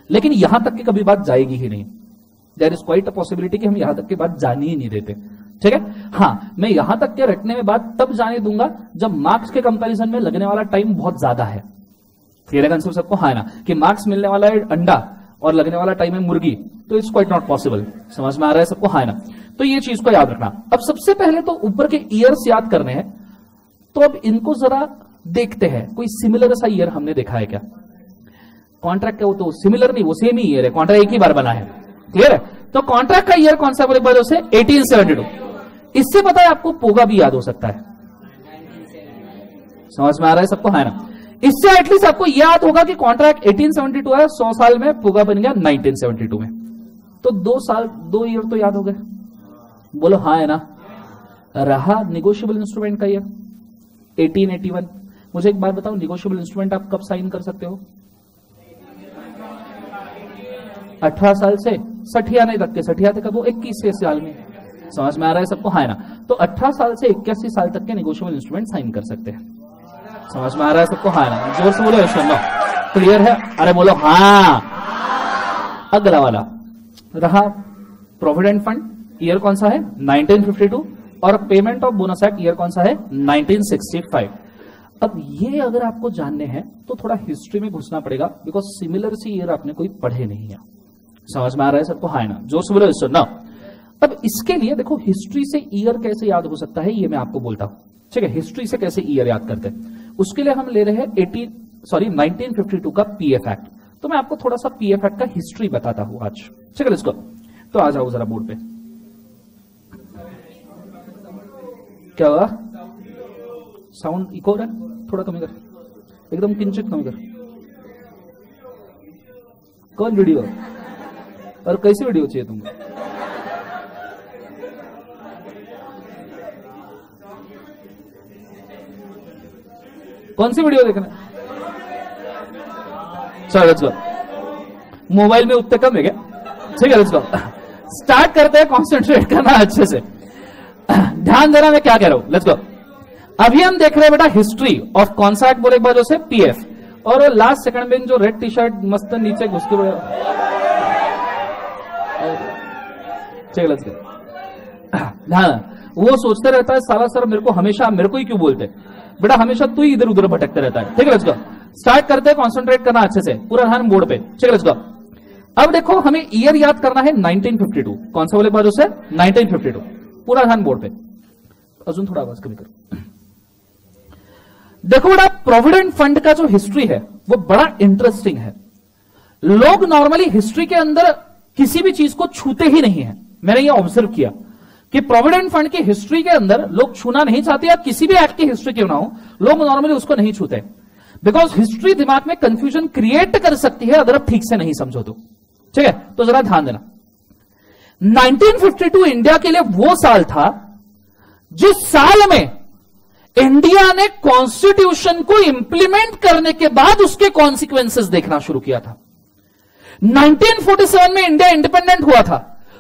Speaker 1: लेकिन यहां तक की कभी बात जाएगी ही नहीं। There is quite a possibility कि हम यहां तक की बात जाने ही नहीं देते, ठीक है। हाँ, मैं यहां तक के रटने में बात तब जाने दूंगा जब मार्क्स के कंपैरिजन में लगने वाला टाइम बहुत ज्यादा है। क्लियर है सबको? हाँ ना, कि मार्क्स मिलने वाला है अंडा और लगने वाला टाइम है मुर्गी, तो इट्स क्वाइट नॉट पॉसिबल। समझ में आ रहा है सबको? हाँ ना। तो ये चीज को याद रखना। अब सबसे पहले तो ऊपर के ईयर्स याद करने हैं, तो अब इनको जरा देखते हैं, कोई सिमिलर सा ईयर हमने देखा है क्या? कॉन्ट्रैक्ट का वो तो सिमिलर नहीं, वो सेम ही ईयर है, कॉन्ट्रैक्ट एक ही बार बना है। क्लियर है? तो कॉन्ट्रैक्ट का ईयर कौन सा बोले बाद से? 1872। इससे पता है आपको पोगा भी याद हो सकता है। समझ में आ रहा है सबको? हाँ ना। इससे एटलीस्ट आपको याद होगा कि कॉन्ट्रैक्ट 1872 है, 100 साल में पोगा बन गया 1972 में। तो 2 ईयर तो याद हो गए। बोलो हाँ है ना। रहा निगोशिएबल इंस्ट्रूमेंट का ईयर 1881। मुझे एक बात बताओ, निगोशिएबल इंस्ट्रूमेंट आप कब साइन कर सकते हो? 18 साल से 60 तक के 60 कब वो 21 साल में। समझ में आ रहा है सबको? हाँ ना। तो 18 साल से 81 साल तक के नेगोशिएबल इंस्ट्रूमेंट साइन कर सकते हैं। समझ में आ रहा है सबको? हाँ ना। जोर से बोलो यस नो। क्लियर है? अरे बोलो हाँ। अगला वाला रहा प्रोविडेंट फंड, ईयर कौन सा है? 1952। और payment of bonus act year कौन सा है? 1965। अब ये अगर आपको जानने हैं तो थोड़ा हिस्ट्री में घुसना पड़ेगा, बिकॉज सिमिलर सी ईयर आपने कोई पढ़े नहीं है। समझ में आ रहा है सबको? हाँ ना। जोर से बोलो यस नो। अब इसके लिए देखो हिस्ट्री से ईयर कैसे याद हो सकता है ये मैं आपको बोलता हूं। ठीक है, हिस्ट्री से कैसे ईयर याद करते हैं उसके लिए हम ले रहे हैं 1952 का पीएफ एक्ट। तो मैं आपको थोड़ा सा पीएफ एक्ट का हिस्ट्री बताता हूं आज। ठीक है, इसको तो आ जाओ जरा बोर्ड पे। क्या हुआ? साउंड इको हो रहा है? थोड़ा कमी कर, एकदम किंचित कमी कर। कौन वीडियो और कैसी वीडियो चाहिए तुमको? कौन सी वीडियो देखना? चलो लेट्स गो। मोबाइल में उतने कम है क्या? ठीक है, लेट्स गो। स्टार्ट करते हैं। कॉन्सेंट्रेट करना अच्छे से, ध्यान देना मैं क्या कह रहा हूं। Let's go. अभी हम देख रहे हैं बेटा हिस्ट्री ऑफ कौन सा एक्ट बोले एक बार से? पीएफ। और लास्ट सेकंड में जो रेड टी शर्ट मस्त नीचे घुस के ठीक है, लेट्स गो। ध्यान, वो सोचते रहता है साला सर मेरे को हमेशा मेरे को ही क्यों बोलते? बेटा हमेशा तू ही इधर उधर भटकते रहता है। ठीक है, लेट्स गो। स्टार्ट करते हैं। कॉन्सेंट्रेट करना अच्छे से, पूरा ध्यान बोर्ड पे। ठीक है, लेट्स गो। अब देखो हमें ईयर याद करना है 1952। कौन सा बोले बाजू से? 1952। पूरा ध्यान बोर्ड पे। अजून थोड़ा आवाज कमी करो। देखो बेटा प्रोविडेंट फंड का जो हिस्ट्री है वो बड़ा इंटरेस्टिंग है। लोग नॉर्मली हिस्ट्री के अंदर किसी भी चीज को छूते ही नहीं है। मैंने ये ऑब्जर्व किया कि प्रोविडेंट फंड की हिस्ट्री के अंदर लोग छूना नहीं चाहते, या किसी भी एक्ट की हिस्ट्री क्यों ना हो, लोग नॉर्मली उसको नहीं छूते, बिकॉज हिस्ट्री दिमाग में कंफ्यूजन क्रिएट कर सकती है अगर आप ठीक से नहीं समझो तो। ठीक है, तो जरा ध्यान देना। 1952 इंडिया के लिए वो साल था जिस साल में इंडिया ने कॉन्स्टिट्यूशन को इंप्लीमेंट करने के बाद उसके कॉन्सिक्वेंसेस देखना शुरू किया था। 1947 में इंडिया इंडिपेंडेंट हुआ था।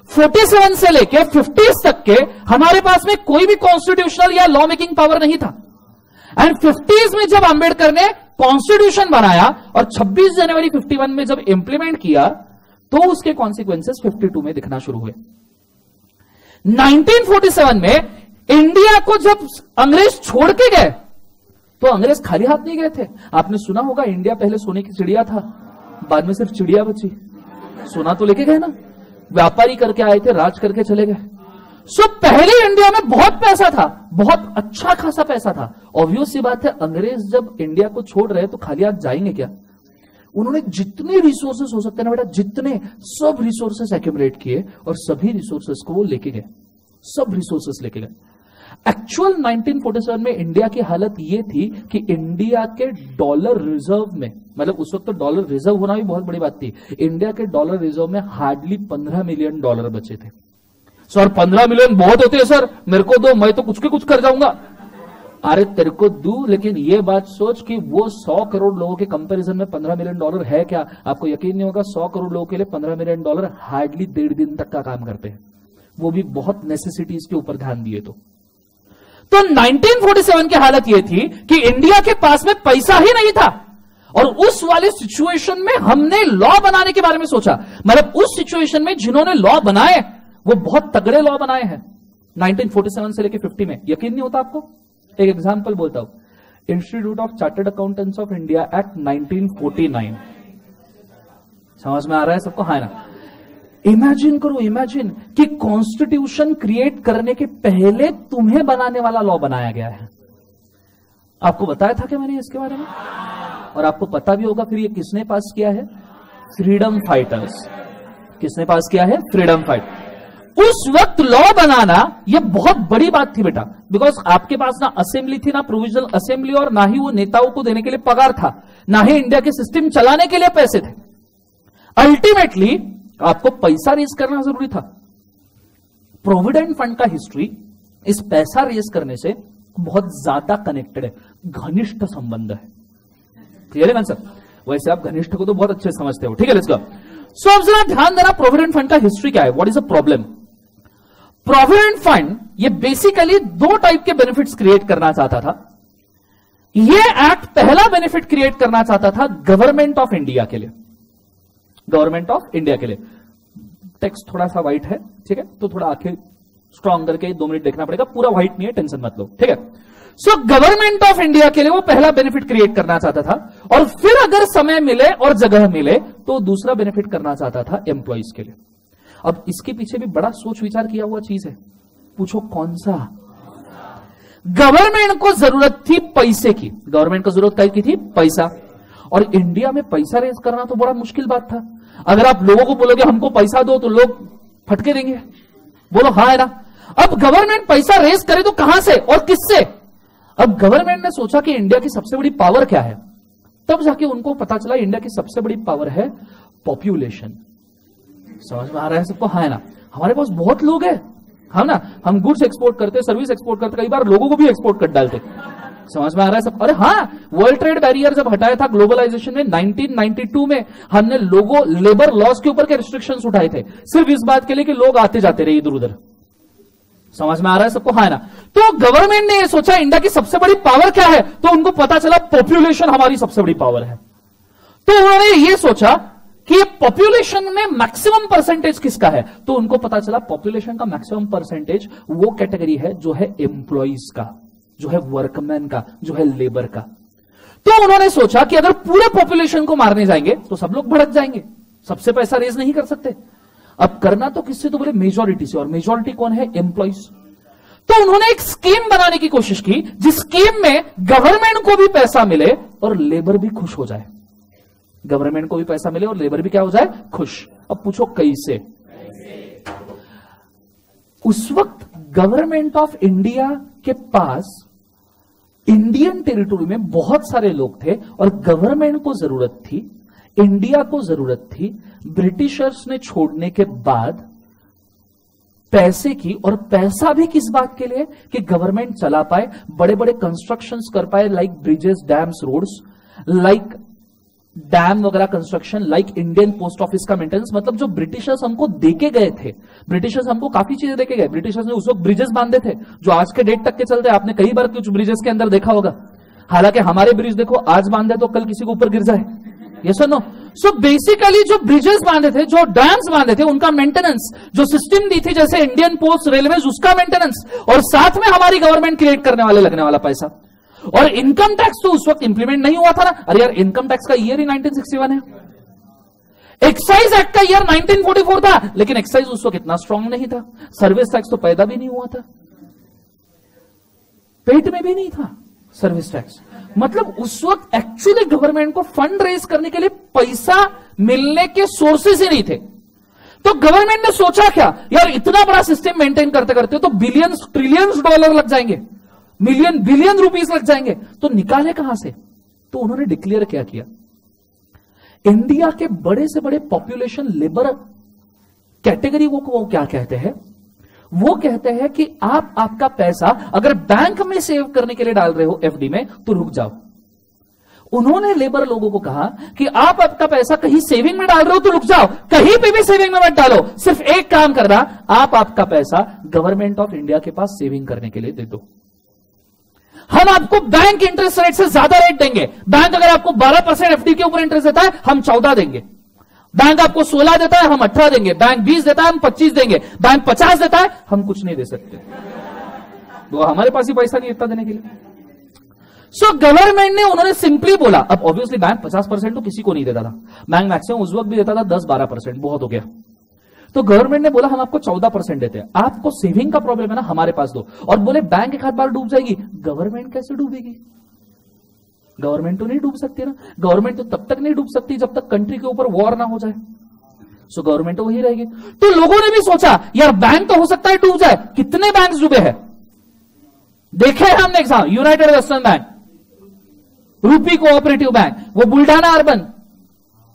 Speaker 1: 47 से लेके 50s तक के हमारे पास में कोई भी कॉन्स्टिट्यूशनल या लॉ मेकिंग पावर नहीं था। एंड 50s में जब अंबेडकर ने कॉन्स्टिट्यूशन बनाया और 26 जनवरी 51 में जब इंप्लीमेंट किया तो उसके कॉन्सिक्वेंसेस 52 में दिखना शुरू हुए। 1947 में इंडिया को जब अंग्रेज छोड़ के गए तो अंग्रेज खाली हाथ नहीं गए थे। आपने सुना होगा इंडिया पहले सोने की चिड़िया था, बाद में सिर्फ चिड़िया बची। सोना तो लेके गए ना, व्यापारी करके आए थे, राज करके चले गए। सो पहले इंडिया में बहुत पैसा था, बहुत अच्छा खासा पैसा था। ऑब्वियस सी बात है अंग्रेज जब इंडिया को छोड़ रहे तो खाली हाथ जाएंगे क्या? उन्होंने जितने रिसोर्सेस हो सकते हैं ना बेटा, जितने सब रिसोर्सेस एक्यूमुलेट किए और सभी रिसोर्सेस को वो लेके गए, सब रिसोर्सेस लेके गए। एक्चुअल 1947 में इंडिया की हालत ये थी कि इंडिया के डॉलर रिजर्व में, मतलब उस वक्त तो डॉलर रिजर्व होना भी बहुत बड़ी बात थी, इंडिया के डॉलर रिजर्व में हार्डली $15 मिलियन बचे थे। सर 15 मिलियन बहुत होते हैं सर, मेरे को दो, मैं तो कुछ के कुछ कर जाऊंगा। अरे तेरे को दू, लेकिन ये बात सोच कि वो 100 करोड़ लोगों के कंपैरिजन में $15 मिलियन है क्या? आपको यकीन नहीं होगा, 100 करोड़ लोगों के लिए $15 मिलियन हार्डली 1.5 दिन तक का काम करते हैं, वो भी बहुत नेसेसिटीज के ऊपर ध्यान दिए तो 1947 की हालत यह थी कि इंडिया के पास में पैसा ही नहीं था। और उस वाले सिचुएशन में हमने लॉ बनाने के बारे में सोचा। मतलब उस सिचुएशन में जिन्होंने लॉ बनाए वो बहुत तगड़े लॉ बनाए हैं 1947 से लेकर 50 में। यकीन नहीं होता आपको? एक एग्जांपल बोलता हूं, institute of chartered accountants of India act 1949। समझ में आ रहा है सबको? हाँ ना। इमेजिन करो, इमेजिन कि कॉन्स्टिट्यूशन क्रिएट करने के पहले तुम्हें बनाने वाला लॉ बनाया गया है। आपको बताया था कि मैंने इसके बारे में, और आपको पता भी होगा फिर ये किसने पास किया है? Freedom fighters. किसने पास किया है? Freedom fight. उस वक्त लॉ बनाना यह बहुत बड़ी बात थी बेटा, बिकॉज आपके पास ना असेंबली थी, ना प्रोविजनल असेंबली, और ना ही वो नेताओं को देने के लिए पगार था, ना ही इंडिया के सिस्टम चलाने के लिए पैसे थे। अल्टीमेटली आपको पैसा रेज करना जरूरी था। प्रोविडेंट फंड का हिस्ट्री इस पैसा रेज करने से बहुत ज्यादा कनेक्टेड है, घनिष्ठ संबंध है। क्लियर है आंसर? वैसे आप घनिष्ठ को तो बहुत अच्छे समझते हो। ठीक है, लेट्स गो। सो अब जरा ध्यान देना, प्रोविडेंट फंड का हिस्ट्री क्या है, what is a problem. Provident fund ये बेसिकली दो टाइप के बेनिफिट्स क्रिएट करना चाहता था। ये एक्ट पहला बेनिफिट क्रिएट करना चाहता था गवर्नमेंट ऑफ इंडिया के लिए, गवर्नमेंट ऑफ इंडिया के लिए। टेक्स्ट थोड़ा सा व्हाइट है, ठीक है, तो थोड़ा आंखें स्ट्रॉन्ग करके 2 मिनट देखना पड़ेगा, पूरा व्हाइट नहीं है, टेंशन मत लो, ठीक है। सो गवर्नमेंट ऑफ इंडिया के लिए वो पहला बेनिफिट क्रिएट करना चाहता था, और फिर अगर समय मिले और जगह मिले तो दूसरा बेनिफिट करना चाहता था एम्प्लॉइज के लिए। अब इसके पीछे भी बड़ा सोच विचार किया हुआ चीज है, पूछो कौन सा। गवर्नमेंट को जरूरत थी पैसे की, गवर्नमेंट को जरूरत की थी पैसा, और इंडिया में पैसा रेज करना तो बड़ा मुश्किल बात था। अगर आप लोगों को बोलोगे हमको पैसा दो तो लोग फटके देंगे, बोलो हाँ है ना। अब गवर्नमेंट पैसा रेज करे तो कहां से और किससे। अब गवर्नमेंट ने सोचा कि इंडिया की सबसे बड़ी पावर क्या है, तब जाके उनको पता चला इंडिया की सबसे बड़ी पावर है पॉपुलेशन। समझ में आ रहा है सबको, हाँ है ना। हमारे पास बहुत लोग हैं, हम ना, हम गुड्स एक्सपोर्ट करते, सर्विस एक्सपोर्ट करते, कई बार लोगों को भी एक्सपोर्ट कर डालते। समझ में आ रहा है सब। अरे हाँ, वर्ल्ड ट्रेड बैरियर जब हटाया था ग्लोबलाइजेशन में 1992 में, हमने लोगों लेबर लॉस के ऊपर के रिस्ट्रिक्शंस उठाए थे, सिर्फ इस बात के लिए कि लोग आते जाते रहे इधर उधर। समझ में आ रहा है सबको, हाँ ना। तो गवर्नमेंट ने ये सोचा इंडिया की सबसे बड़ी पावर क्या है, तो उनको पता चला पॉपुलेशन हमारी सबसे बड़ी पावर है। तो उन्होंने ये सोचा कि पॉपुलेशन में मैक्सिमम परसेंटेज किसका है, तो उनको पता चला पॉपुलेशन का मैक्सिमम परसेंटेज वो कैटेगरी है जो है एम्प्लॉइज का, जो है वर्कमैन का, जो है लेबर का। तो उन्होंने सोचा कि अगर पूरे पॉपुलेशन को मारने जाएंगे तो सब लोग भड़क जाएंगे, सबसे पैसा रेज नहीं कर सकते। अब करना तो किससे, तो बोले मेजॉरिटी से, और मेजॉरिटी कौन है, एम्प्लॉइज। तो उन्होंने एक स्कीम बनाने की कोशिश की जिस स्कीम में गवर्नमेंट को भी पैसा मिले और लेबर भी खुश हो जाए, गवर्नमेंट को भी पैसा मिले और लेबर भी क्या हो जाए, खुश। अब पूछो कैसे। उस वक्त गवर्नमेंट ऑफ इंडिया के पास इंडियन टेरिटरी में बहुत सारे लोग थे और गवर्नमेंट को जरूरत थी, इंडिया को जरूरत थी ब्रिटिशर्स ने छोड़ने के बाद पैसे की, और पैसा भी किस बात के लिए कि गवर्नमेंट चला पाए, बड़े बड़े कंस्ट्रक्शंस कर पाए, like bridges, dams, roads, like dam वगैरह construction, like Indian post office का मेंटेनेंस। मतलब जो ब्रिटिशर्स हमको देके गए थे, ब्रिटिशर्स हमको काफी चीजें देके गए। ब्रिटिशर्स ने उस वक्त ब्रिजेस बांधे थे जो आज के डेट तक के चलते हैं, आपने कई बार कुछ ब्रिजेस के अंदर देखा होगा। हालांकि हमारे ब्रिज देखो आज बांधे तो कल किसी को ऊपर गिर जाए, यस और नो। सो बेसिकली जो ब्रिजेस बांधे थे, जो डैम्स बांधे थे, उनका मेंटेनेंस, जो सिस्टम दी थी जैसे इंडियन पोस्ट, रेलवेज, उसका मेंटेनेंस, और साथ में हमारी गवर्नमेंट क्रिएट करने वाले लगने वाला पैसा। और इनकम टैक्स तो उस वक्त इंप्लीमेंट नहीं हुआ था ना। अरे यार, इनकम टैक्स का ईयर ही 1961 है, एक्साइज एक्ट का ईयर 1944 था, लेकिन एक्साइज उस वक्त इतना स्ट्रांग नहीं था, सर्विस टैक्स तो पैदा भी नहीं हुआ था, पेट में भी नहीं था सर्विस टैक्स। मतलब उस वक्त एक्चुअली गवर्नमेंट को फंड रेज करने के लिए पैसा मिलने के सोर्सेस ही नहीं थे। तो गवर्नमेंट ने सोचा क्या, यार इतना बड़ा सिस्टम मेंटेन करते करते तो बिलियंस ट्रिलियंस डॉलर लग जाएंगे, मिलियन बिलियन रुपीस लग जाएंगे, तो निकाले कहां से। तो उन्होंने डिक्लेयर क्या किया, इंडिया के बड़े से बड़े पॉपुलेशन लेबर कैटेगरी वो क्या कहते हैं, वो कहते हैं कि आप आपका पैसा अगर बैंक में सेव करने के लिए डाल रहे हो एफडी में, तो रुक जाओ। उन्होंने लेबर लोगों को कहा कि आप आपका पैसा कहीं सेविंग में डाल रहे हो तो रुक जाओ, कहीं पे भी सेविंग में मत डालो, सिर्फ एक काम करना, आप आपका पैसा गवर्नमेंट ऑफ इंडिया के पास सेविंग करने के लिए दे दो। हम आपको बैंक इंटरेस्ट रेट से ज्यादा रेट देंगे। बैंक अगर आपको 12% एफडी के ऊपर इंटरेस्ट देता है, हम 14 देंगे। बैंक आपको 16 देता है, हम 18 देंगे। बैंक 20 देता है, हम 25 देंगे। बैंक 50 देता है, हम कुछ नहीं दे सकते, तो हमारे पास ही पैसा नहीं इतना देने के लिए। सो गवर्नमेंट ने, उन्होंने सिंपली बोला, अब ऑब्वियसली बैंक 50% तो किसी को नहीं देता था, बैंक मैक्सिमम उस वक्त भी देता था 10-12%, बहुत हो गया। तो गवर्नमेंट ने बोला हम आपको 14% देते हैं, आपको सेविंग का प्रॉब्लम है ना, हमारे पास दो। और बोले बैंक एक हाथ बार डूब जाएगी, गवर्नमेंट कैसे डूबेगी, गवर्नमेंट तो नहीं डूब सकती ना, गवर्नमेंट तो तब तक नहीं डूब सकती जब तक कंट्री के ऊपर वॉर ना हो जाए। सो गवर्नमेंट तो वही रहेगी। तो लोगों ने भी सोचा यार बैंक तो हो सकता है डूब जाए, कितने बैंक डूबे हैं देखे हमने एग्जाम, यूनाइटेड वेस्टर्न बैंक, रूपी कोऑपरेटिव बैंक, वो बुल्ढाना अर्बन,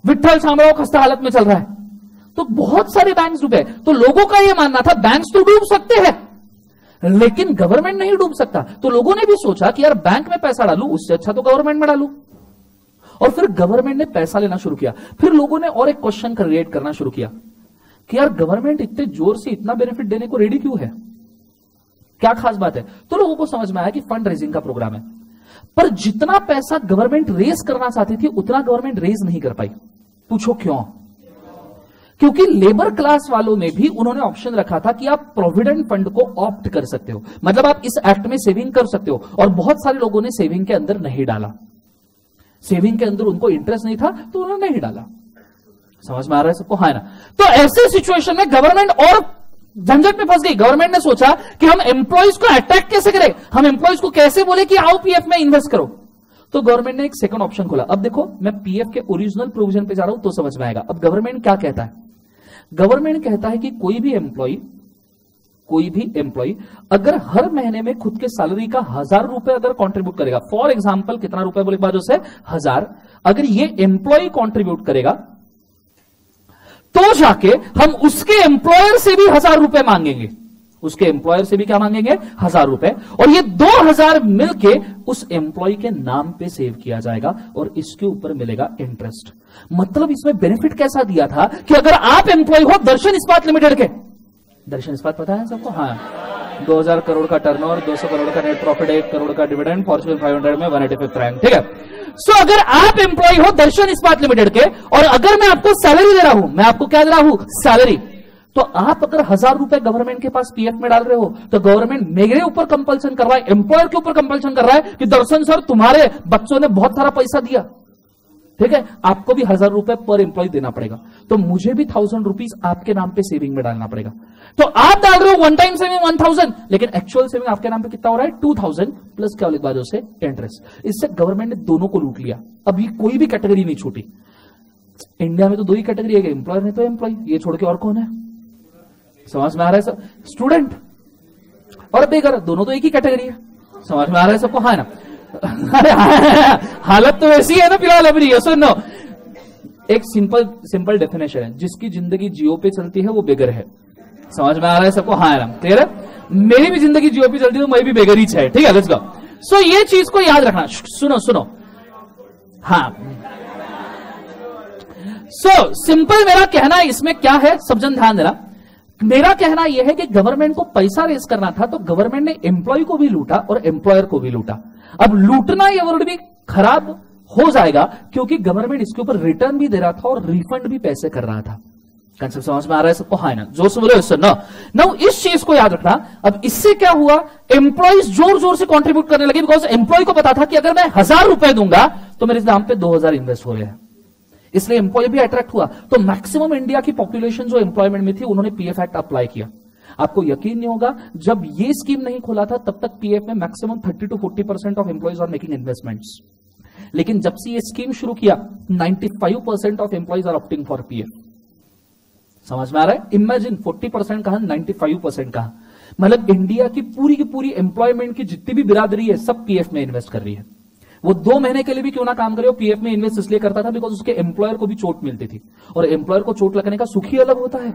Speaker 1: विट्ठल शामराव खस्ता हालत में चल रहा है, तो बहुत सारे बैंक्स डूबे। तो लोगों का यह मानना था बैंक्स तो डूब सकते हैं लेकिन गवर्नमेंट नहीं डूब सकता। तो लोगों ने भी सोचा कि यार बैंक में पैसा डालूं, उससे अच्छा तो गवर्नमेंट में डालूं। और फिर गवर्नमेंट ने पैसा लेना शुरू किया। फिर लोगों ने और एक क्वेश्चन क्रिएट करना शुरू किया कि यार गवर्नमेंट इतने जोर से इतना बेनिफिट देने को रेडी क्यों है, क्या खास बात है। तो लोगों को समझ में आया कि फंड रेजिंग का प्रोग्राम है। पर जितना पैसा गवर्नमेंट रेज करना चाहती थी उतना गवर्नमेंट रेज नहीं कर पाई। पूछो क्यों? क्योंकि लेबर क्लास वालों में भी उन्होंने ऑप्शन रखा था कि आप प्रोविडेंट फंड को ऑप्ट कर सकते हो, मतलब आप इस एक्ट में सेविंग कर सकते हो। और बहुत सारे लोगों ने सेविंग के अंदर नहीं डाला, सेविंग के अंदर उनको इंटरेस्ट नहीं था तो उन्होंने नहीं डाला। समझ में आ रहा है सबको? हाँ ना। तो ऐसे सिचुएशन में गवर्नमेंट और झंझट में फंस गई। गवर्नमेंट ने सोचा कि हम एम्प्लॉइज को अट्रैक्ट कैसे करें, हम एम्प्लॉइज को कैसे बोले कि आओ पीएफ में इन्वेस्ट करो। तो गवर्नमेंट ने एक सेकंड ऑप्शन खोला। अब देखो मैं पीएफ के ओरिजिनल प्रोविजन पे जा रहा हूं तो समझ में आएगा। अब गवर्नमेंट क्या कहता है? गवर्नमेंट कहता है कि कोई भी एम्प्लॉय अगर हर महीने में खुद के सैलरी का 1000 रुपए अगर कंट्रीब्यूट करेगा, फॉर एग्जांपल कितना रुपए बोले बाद उसे 1000, अगर ये एम्प्लॉय कंट्रीब्यूट करेगा तो जाके हम उसके एम्प्लॉयर से भी 1000 रुपए मांगेंगे, उसके एम्प्लॉयर से भी क्या मांगेंगे? 1000 रुपए। और ये 2000 मिलके उस एम्प्लॉय के नाम पे सेव किया जाएगा और इसके ऊपर मिलेगा इंटरेस्ट। मतलब इसमें बेनिफिट कैसा दिया था कि अगर आप एम्प्लॉय हो दर्शन इस्पात लिमिटेड के, दर्शन इस्पात पता है सबको? हाँ, 2000 करोड़ का टर्नओवर, 200 करोड़ का नेट प्रॉफिट, 1 करोड़ का डिविडेंड, फॉर्च्यून 500 में 185 रैंक, ठीक है। सो अगर आप एम्प्लॉय हो दर्शन इस्पात लिमिटेड के और अगर मैं आपको सैलरी दे रहा हूं, मैं आपको क्या दे रहा हूं? सैलरी। तो आप अगर 1000 रुपए गवर्नमेंट के पास पीएफ में डाल रहे हो तो गवर्नमेंट मेरे ऊपर कंपल्सन कर रहा है, एम्प्लॉयर के ऊपर कंपल्सन कर रहा है कि दर्शन सर तुम्हारे बच्चों ने बहुत सारा पैसा दिया, ठीक है, आपको भी 1000 रुपए पर एम्प्लॉय देना पड़ेगा, तो मुझे भी 1000 रुपीज आपके नाम पे सेविंग में डालना पड़ेगा। तो आप डाल रहे हो वन टाइम सेविंग 1000, लेकिन एक्चुअल सेविंग आपके नाम पे कितना हो रहा है? 2000 प्लस क्या लिखवा दो उसे? इंटरेस्ट। इससे गवर्नमेंट ने दोनों को लूट लिया। अब ये कोई भी कैटेगरी नहीं छूटी। इंडिया में तो दो ही कैटेगरी है, एम्प्लॉयर नहीं तो एम्प्लॉय, ये छोड़ के और कौन है? समझ में आ रहा है सब? स्टूडेंट और बेघर, दोनों तो एक ही कैटेगरी है। समझ में आ रहा है सबको? हाँ ना। अरे हालत तो ऐसी है ना फिलहाल अपनी। सुनो, एक सिंपल डेफिनेशन है, जिसकी जिंदगी जियो पे चलती है वो बेघर है। समझ में आ रहा है सबको? हाँ ना, क्लियर है? मेरी भी जिंदगी जियो पे चलती है तो मैं भी बेघर ही है, ठीक है। Let's go. सो ये चीज को याद रखना। सुनो हाँ। सो सिंपल मेरा कहना इसमें क्या है, सब जन ध्यान देना। मेरा कहना यह है कि गवर्नमेंट को पैसा रेज करना था तो गवर्नमेंट ने एम्प्लॉय को भी लूटा और एम्प्लॉयर को भी लूटा। अब लूटना ये वर्ड भी खराब हो जाएगा क्योंकि गवर्नमेंट इसके ऊपर रिटर्न भी दे रहा था और रिफंड भी पैसे कर रहा था। कंसेप्ट समझ में आ रहा है सबको? हाँ ना, जो बोले सुनो। नाउ इस चीज को याद रखना। अब इससे क्या हुआ? एम्प्लॉइज जोर जोर से कंट्रीब्यूट करने लगे बिकॉज एम्प्लॉय को पता था कि अगर मैं 1000 रुपए दूंगा तो मेरे नाम पे 2000 इन्वेस्ट हो रहे हैं, इसलिए एम्प्लॉय भी अट्रैक्ट हुआ। तो मैक्सिमम इंडिया की पॉपुलेशन जो एम्प्लॉयमेंट में थी उन्होंने पीएफ एक्ट अप्लाई किया। आपको यकीन नहीं होगा, जब ये स्कीम नहीं खोला था तब तक पीएफ में maximum 30 to 40% of employees are making investments. लेकिन जब से ये स्कीम शुरू किया 95% of employees are opting for PF. समझ में आ रहा है? इमेजिन 40% कहा, 95% कहा, मतलब इंडिया की पूरी एम्प्लॉयमेंट की जितनी भी बिरादरी है सब पीएफ में इन्वेस्ट कर रही है। वो 2 महीने के लिए भी क्यों ना काम करे, वो पीएफ में इन्वेस्ट इसलिए करता था बिकॉज उसके एम्प्लॉयर को भी चोट मिलती थी और एम्प्लॉयर को चोट लगने का सुख ही अलग होता है।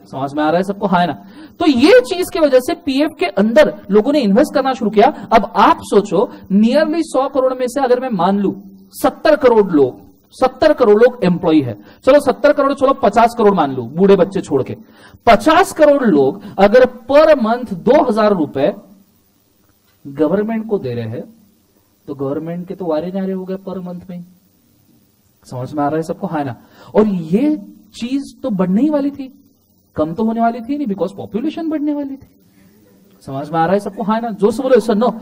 Speaker 1: समझ में आ रहा है सबको? हाँ ना। तो ये चीज की वजह से पीएफ के अंदर लोगों ने इन्वेस्ट करना शुरू किया। अब आप सोचो, नियरली 100 करोड़ में से अगर मैं मान लू 70 करोड़ लोग एम्प्लॉय है, चलो 70 करोड़, चलो 50 करोड़ मान लू, बूढ़े बच्चे छोड़ के 50 करोड़ लोग अगर पर मंथ 2000 रुपए गवर्नमेंट को दे रहे हैं तो गवर्नमेंट के तो वारे नारे हो गए पर मंथ में। समझ में आ रहा है सबको? हाँ ना। और ये चीज तो बढ़ने ही वाली थी, कम तो होने वाली थी नहीं, बिकॉज पॉपुलेशन बढ़ने वाली थी। समझ में आ रहा है सबको? हाँ ना। जो से बोले सुनो,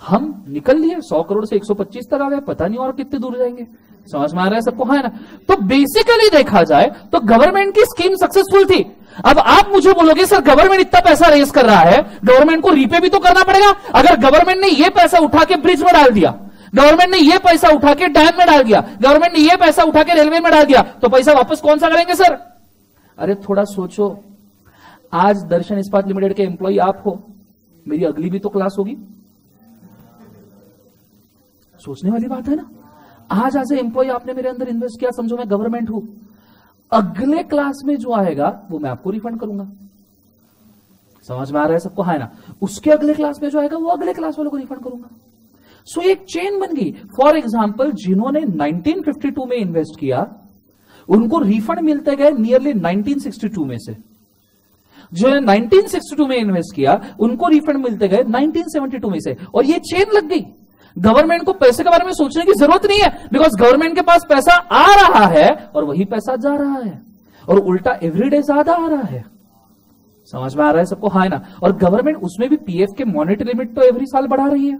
Speaker 1: हम निकल लिए 100 करोड़ से 125 तक आ गए, पता नहीं और कितने दूर जाएंगे। समझ में आ रहा है सबको? हाँ ना। तो बेसिकली देखा जाए तो गवर्नमेंट की स्कीम सक्सेसफुल थी। अब आप मुझे बोलोगे सर गवर्नमेंट इतना पैसा रेज कर रहा है, गवर्नमेंट को रीपे भी तो करना पड़ेगा। अगर गवर्नमेंट ने ये पैसा उठा के ब्रिज में डाल दिया, गवर्नमेंट ने ये पैसा उठा के डैम में डाल दिया, गवर्नमेंट ने ये पैसा उठा के रेलवे में डाल दिया, तो पैसा वापस कौन सा करेंगे सर? अरे थोड़ा सोचो, आज दर्शन इस्पात लिमिटेड के एम्प्लॉय आप हो, मेरी अगली भी तो क्लास होगी। सोचने वाली बात है ना। आज एज ए एम्प्लॉय आपने मेरे अंदर इन्वेस्ट किया, समझो मैं गवर्नमेंट हूं, अगले क्लास में जो आएगा वो मैं आपको रिफंड करूंगा। समझ में आ रहा है सबको? हाँ ना। उसके अगले क्लास में जो आएगा वो अगले क्लास वालों को रिफंड करूंगा।
Speaker 2: सो एक चेन बन गई। फॉर एग्जाम्पल, जिन्होंने 1952 में इन्वेस्ट किया उनको रिफंड मिलते गए नियरली 1962 में से, जिन्होंने 1962 में इन्वेस्ट किया उनको रिफंड मिलते गए 1972 में से, और ये चेन लग गई। गवर्नमेंट को पैसे के बारे में सोचने की जरूरत नहीं है, बिकॉज गवर्नमेंट के पास पैसा आ रहा है और वही पैसा जा रहा है, और उल्टा एवरीडे ज्यादा आ रहा है। समझ में आ रहा है सबको? हाँ ना। और गवर्नमेंट उसमें भी पीएफ के मॉनेटरी लिमिट तो एवरी साल बढ़ा रही है।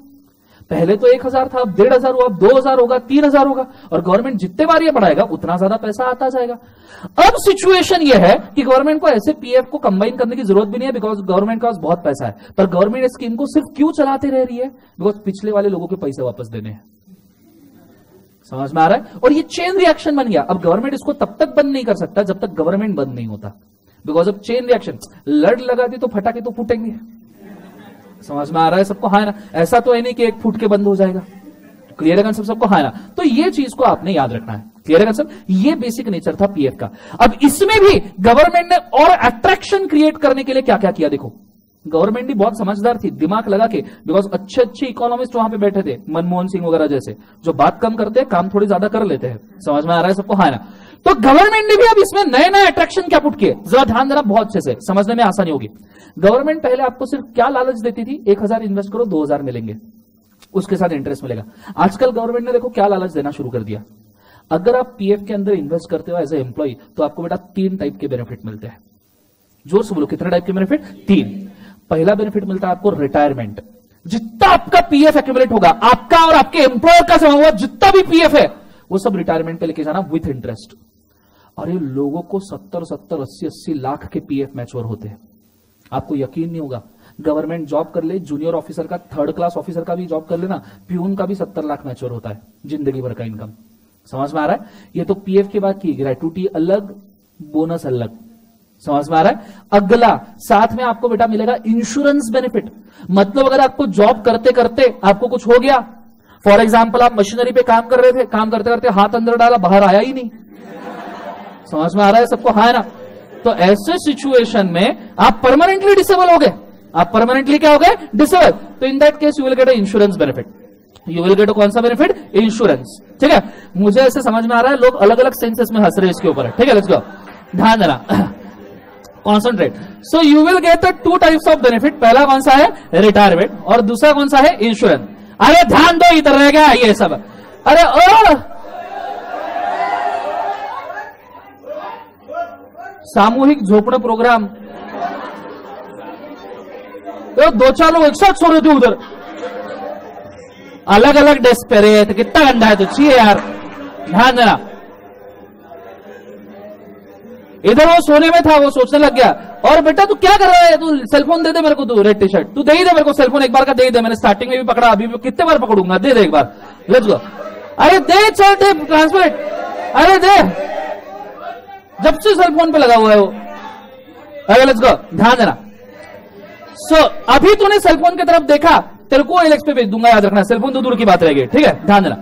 Speaker 2: पहले तो 1000 था, अब 1500 हुआ, अब 2000 होगा, 3000 होगा, और गवर्नमेंट जितने बार ये बढ़ाएगा उतना ज्यादा पैसा आता जाएगा। अब सिचुएशन ये है कि गवर्नमेंट को ऐसे पीएफ को कंबाइन करने की जरूरत भी नहीं है, बिकॉज गवर्नमेंट के पास बहुत पैसा है। पर गवर्नमेंट इस स्कीम को सिर्फ क्यों चलाते रह रही है? बिकॉज पिछले वाले लोगों के पैसे वापस देने हैं। समझ में आ रहा है? और ये चेन रिएक्शन बन गया। अब गवर्नमेंट इसको तब तक बंद नहीं कर सकता जब तक गवर्नमेंट बंद नहीं होता, बिकॉज अब चेन रिएक्शन, लड़ लगा दी तो फटाके तो फूटेंगे। समझ में आ रहा है सबको? हाँ ना। ऐसा तो है नहीं कि एक फूट के बंद हो जाएगा। क्लियर है कंसेप्ट सबको? हाँ ना। तो ये चीज को आपने याद रखना है। क्लियर है कंसेप्ट? ये बेसिक नेचर था पीएफ का। अब इसमें भी गवर्नमेंट ने और अट्रैक्शन क्रिएट करने के लिए क्या क्या किया देखो। गवर्नमेंट भी बहुत समझदार थी, दिमाग लगा के, बिकॉज अच्छे अच्छे इकोनॉमिस्ट वहां पे बैठे थे, मनमोहन सिंह वगैरह जैसे, जो बात कम करते हैं काम थोड़ी ज्यादा कर लेते हैं। समझ में आ रहा है सबको? हाँ ना। तो गवर्नमेंट ने भी अब इसमें नए नए अट्रैक्शन क्या पुट किए, जरा ध्यान देना, बहुत अच्छे से समझने में आसानी होगी। गवर्नमेंट पहले आपको सिर्फ क्या लालच देती थी? 1000 इन्वेस्ट करो 2000 मिलेंगे, उसके साथ इंटरेस्ट मिलेगा। आजकल गवर्नमेंट ने देखो क्या लालच देना शुरू कर दिया। अगर आप पीएफ के अंदर इन्वेस्ट करते हो एज ए एम्प्लॉय, तो आपको बेटा 3 टाइप के बेनिफिट मिलते हैं। जोर से बोलो, कितने टाइप के बेनिफिट? 3। पहला बेनिफिट मिलता है आपको रिटायरमेंट। जितना आपका पीएफ एक्यूमुलेट होगा, आपका और आपके एम्प्लॉयर का जमा हुआ जितना भी पीएफ है, वो सब रिटायरमेंट पे लेके जाना विथ इंटरेस्ट। अरे लोगों को 70-70, 80-80 लाख के पीएफ मैच्योर होते हैं। आपको यकीन नहीं होगा, गवर्नमेंट जॉब कर ले, जूनियर ऑफिसर का, 3rd क्लास ऑफिसर का भी जॉब कर लेना, प्यून का भी 70 लाख मैच्योर होता है, जिंदगी भर का इनकम। समझ में आ रहा है? ये तो पीएफ की बात की, ग्रेट्युटी अलग, बोनस अलग। समझ में आ रहा है? अगला साथ में आपको बेटा मिलेगा इंश्योरेंस बेनिफिट। मतलब अगर आपको जॉब करते करते आपको कुछ हो गया, फॉर एग्जाम्पल आप मशीनरी पे काम कर रहे थे, काम करते करते हाथ अंदर डाला, बाहर आया ही नहीं। समझ में आ रहा है सबको? हाँ ना। तो ऐसे सिचुएशन में आप परमानेंटली डिसेबल हो गए। आप परमानेंटली क्या हो गए? डिसेबल। तो in that case you will get insurance benefit. You will get कौन सा बेनिफिट? इंश्योरेंस। ठीक है, मुझे ऐसे समझ में आ रहा है, लोग अलग अलग सेंसेस में हंस रहे हैं इसके ऊपर। ठीक है, लेट्स गो, ध्यान देना, concentrate. So you will get 2 types of benefit. पहला कौन सा है? रिटायरमेंट, और दूसरा कौन सा है? इंश्योरेंस। अरे ध्यान दो, इधर रह गया ये सब। अरे ओ सामूहिक झोपड़ा प्रोग्राम, तो 2-4 लोग एक साथ सो रहे थे उधर, अलग अलग डेस्क पे रहे थे। कितना गंदा है तो चाहिए यार, ध्यान देना। इधर वो सोने में था, वो सोचने लग गया, और बेटा तू क्या कर रहा है? तू सेलफोन दे दे मेरे को, तू रेड टी शर्ट, तू दे ही दे मेरे को सेलफोन, एक बार का दे ही दे। मैंने स्टार्टिंग में भी पकड़ा, अभी भी कितने बार पकड़ूंगा, दे दे एक बार, लेट्स गो। अरे दे चल, दे ट्रांसफर, अरे दे, जब से सेलफोन पे लगा हुआ है वो। अरे लेट्स गो, ध्यान देना। सो अभी तूने सेलफोन की तरफ देखा, तेरे को एलेक्स पे भेज दूंगा, याद रखना, सेलफोन तो दूर की बात रहेगी। ठीक है, ध्यान देना।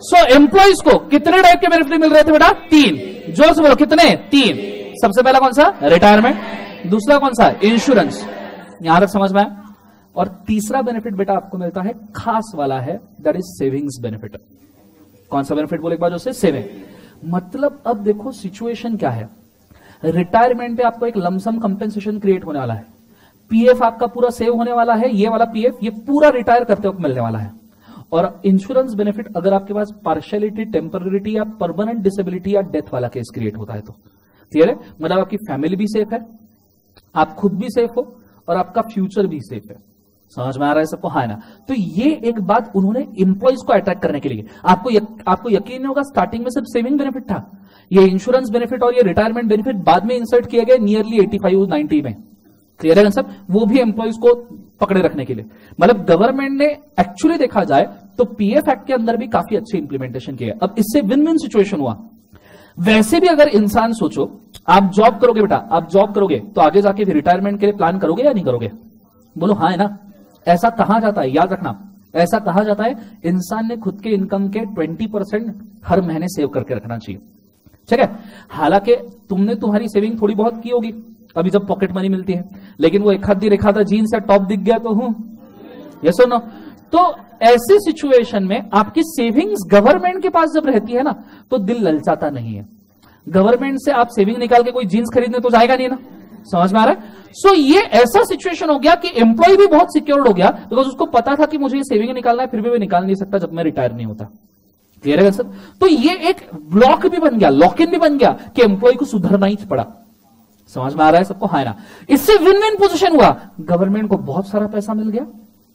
Speaker 2: सो एम्प्लॉइज को कितने टाइप के बेनिफिट मिल रहे थे बेटा? 3। जोर से बोलो, कितने? 3। सबसे पहला कौन सा? रिटायरमेंट। दूसरा कौन सा? इंश्योरेंस। यहां तक समझ में आया? और तीसरा बेनिफिट बेटा आपको मिलता है, खास वाला है, दैट इज सेविंग्स बेनिफिट। कौन सा बेनिफिट बोले एक बार? जो से सेविंग। मतलब अब देखो सिचुएशन क्या है। रिटायरमेंट पे आपको एक लमसम कंपेंसेशन क्रिएट होने वाला है, पीएफ आपका पूरा सेव होने वाला है, ये वाला पीएफ ये पूरा रिटायर करते वक्त मिलने वाला है। और इंश्योरेंस बेनिफिट अगर आपके पास पार्शियलिटी, टेम्पररिटी या परमानेंट डिसेबिलिटी या डेथ वाला केस क्रिएट होता है तो क्लियर है? मतलब आपकी फैमिली भी सेफ है, आप खुद भी सेफ हो, और आपका फ्यूचर भी सेफ है। समझ में आ रहा है सबको? हाँ ना। तो ये एक बात उन्होंने एम्प्लॉइज को अट्रैक्ट करने के लिए। आपको यकीन नहीं होगा, स्टार्टिंग में सिर्फ सेविंग बेनिफिट था, ये इंश्योरेंस बेनिफिट और ये रिटायरमेंट बेनिफिट बाद में इंसर्ट किए गए नियरली 85-90 में। क्लियर है सब? वो भी एम्प्लॉइज को पकड़े रखने के लिए। मतलब गवर्नमेंट ने एक्चुअली देखा जाए तो पीएफ एक्ट के अंदर भी काफी अच्छे इंप्लीमेंटेशन किए। अब इससे विन विन सिचुएशन हुआ। वैसे भी अगर इंसान सोचो, आप जॉब करोगे बेटा, आप जॉब करोगे तो आगे जाके भी रिटायरमेंट के लिए प्लान करोगे या नहीं करोगे? बोलो हाँ है ना। ऐसा कहा जाता है, याद रखना, ऐसा कहा जाता है इंसान ने खुद के इनकम के 20% हर महीने सेव करके रखना चाहिए। ठीक है, हालांकि तुमने तुम्हारी सेविंग थोड़ी बहुत की होगी अभी जब पॉकेट मनी मिलती है, लेकिन वो एक हाथ दी रेखा था जीन्स या टॉप दिख गया तो हूं, यस और नो? तो ऐसी सिचुएशन में आपकी सेविंग्स गवर्नमेंट के पास जब रहती है ना, तो दिल ललचाता नहीं है। गवर्नमेंट से आप सेविंग निकाल के कोई जीन्स खरीदने तो जाएगा नहीं ना, समझ में आ रहा है? सो ये ऐसा सिचुएशन हो गया कि एम्प्लॉय भी बहुत सिक्योर्ड हो गया, बिकॉज उसको पता था कि मुझे ये सेविंग निकालना है, फिर भी मैं निकाल नहीं सकता जब मैं रिटायर नहीं होता। क्लियर है सर? तो ये एक ब्लॉक भी बन गया, लॉक इन भी बन गया कि एम्प्लॉय को सुधरना ही पड़ा। समझ में आ रहा है सबको? हाँ ना? इससे विन विन पोजीशन हुआ, गवर्नमेंट को बहुत सारा पैसा मिल गया,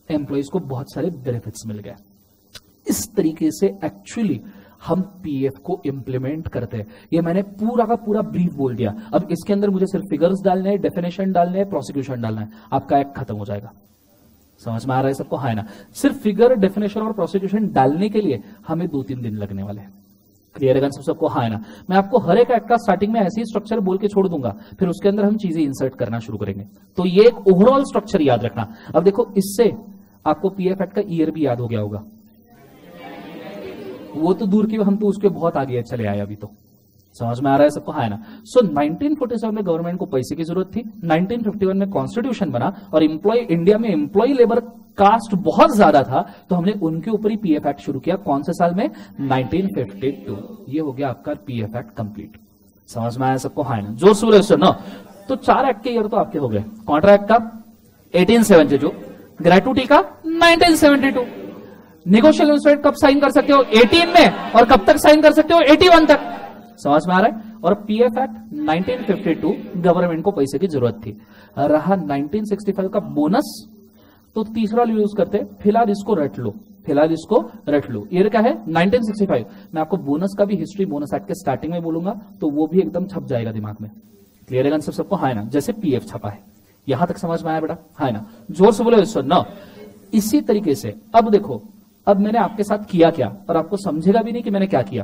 Speaker 2: एम्प्लॉयज को बहुत सारे बेनिफिट्स मिल गए। इस तरीके से एक्चुअली हम पीएफ को इंप्लीमेंट करते हैं। ये मैंने पूरा का पूरा ब्रीफ बोल दिया। अब इसके अंदर मुझे सिर्फ फिगर्स डालने हैं, डेफिनेशन डालने हैं, प्रोसिक्यूशन डालना है, आपका एक्ट खत्म हो जाएगा। समझ में आ रहा है सबको? हाँ ना? सिर्फ फिगर, डेफिनेशन और प्रोसिक्यूशन डालने के लिए हमें 2-3 दिन लगने वाले हैं। क्लियर है सबको? हाँ ना? मैं आपको हर एक एक्ट का स्टार्टिंग में ऐसी स्ट्रक्चर बोल के छोड़ दूंगा, फिर उसके अंदर हम चीजें इंसर्ट करना शुरू करेंगे। तो ये एक ओवरऑल स्ट्रक्चर याद रखना। अब देखो, इससे आपको पीएफ एक्ट का ईयर भी याद हो गया होगा। वो तो दूर की, हम तो उसके बहुत आगे चले आए अभी तो। समझ में आ रहा है सबको? हाँ ना? सो 1947 में गवर्नमेंट को पैसे की जरूरत थी, 1951 में कॉन्स्टिट्यूशन बना, और एम्प्लॉय, इंडिया में एम्प्लॉय लेबर कास्ट बहुत ज्यादा था, तो हमने उनके ऊपर ही पीएफ एक्ट शुरू किया। कौन से साल में? 1952। ये हो गया आपका पीएफ एक्ट कंप्लीट। समझ में आया सबको? हाँ ना? जोर से बोले सुनो। तो 4 एक्ट के ईयर तो आपके हो गए। कॉन्ट्रैक्ट का 1872, ग्रेटुटी का 1972, नेगोशियल इंस्ट्रूमेंट कब साइन कर सकते हो? 18 में, और कब तक साइन कर सकते हो? 81 तक। समझ में आ रहा है? और पीएफ एक्ट 1952, गवर्नमेंट को पैसे की जरूरत थी। रहा 1965 का बोनस, तो तीसरा यूज करते, फिलहाल इसको रट लो, फिलहाल इसको रट लो। ये क्या है? 1965। मैं आपको बोनस का भी हिस्ट्री बोनस एक्ट के स्टार्टिंग में बोलूंगा, तो वो भी एकदम छप जाएगा दिमाग में। क्लियर है सबको? हाँ ना? जैसे पीएफ छपा है। यहां तक समझ में आया बेटा? हाँ ना? जोर से बोले सुनो। इसी तरीके से अब देखो, अब मैंने आपके साथ किया क्या, और आपको समझेगा भी नहीं कि मैंने क्या किया।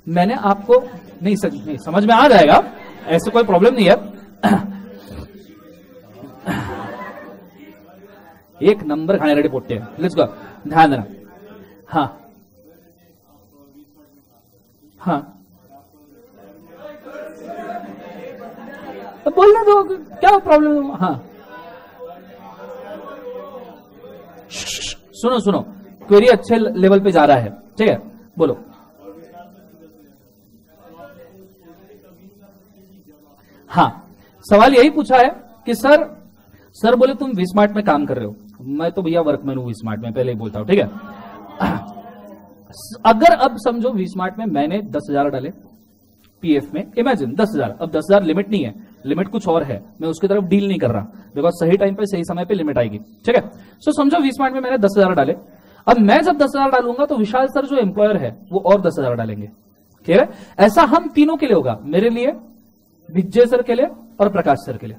Speaker 2: मैंने आपको नहीं समझ में आ जाएगा, ऐसे कोई प्रॉब्लम नहीं है। एक नंबर खाने रेडी पोटे हैं। लेट्स गो, ध्यान देना। हाँ हाँ, तो बोलना दो, क्या प्रॉब्लम? हाँ, सुनो सुनो, क्वेरी अच्छे लेवल पे जा रहा है, ठीक है? बोलो। हाँ, सवाल यही पूछा है कि सर बोले तुम वी-स्मार्ट में काम कर रहे हो। मैं तो भैया वर्कमैन हूं वी-स्मार्ट में, पहले ही बोलता हूं, ठीक है? अगर अब समझो वी-स्मार्ट में मैंने 10,000 डाले पीएफ में, इमेजिन 10,000, अब 10,000 लिमिट नहीं है, लिमिट कुछ और है, मैं उसकी तरफ डील नहीं कर रहा, बिकॉज सही टाइम पे सही समय पे लिमिट आएगी, ठीक है? सो समझो वी-स्मार्ट में मैंने 10,000 डाले। अब मैं जब 10,000 डालूंगा तो विशाल सर जो एम्प्लॉयर है वो और 10,000 डालेंगे। क्लियर है? ऐसा हम तीनों के लिए होगा, मेरे लिए, विजय सर के लिए और प्रकाश सर के लिए।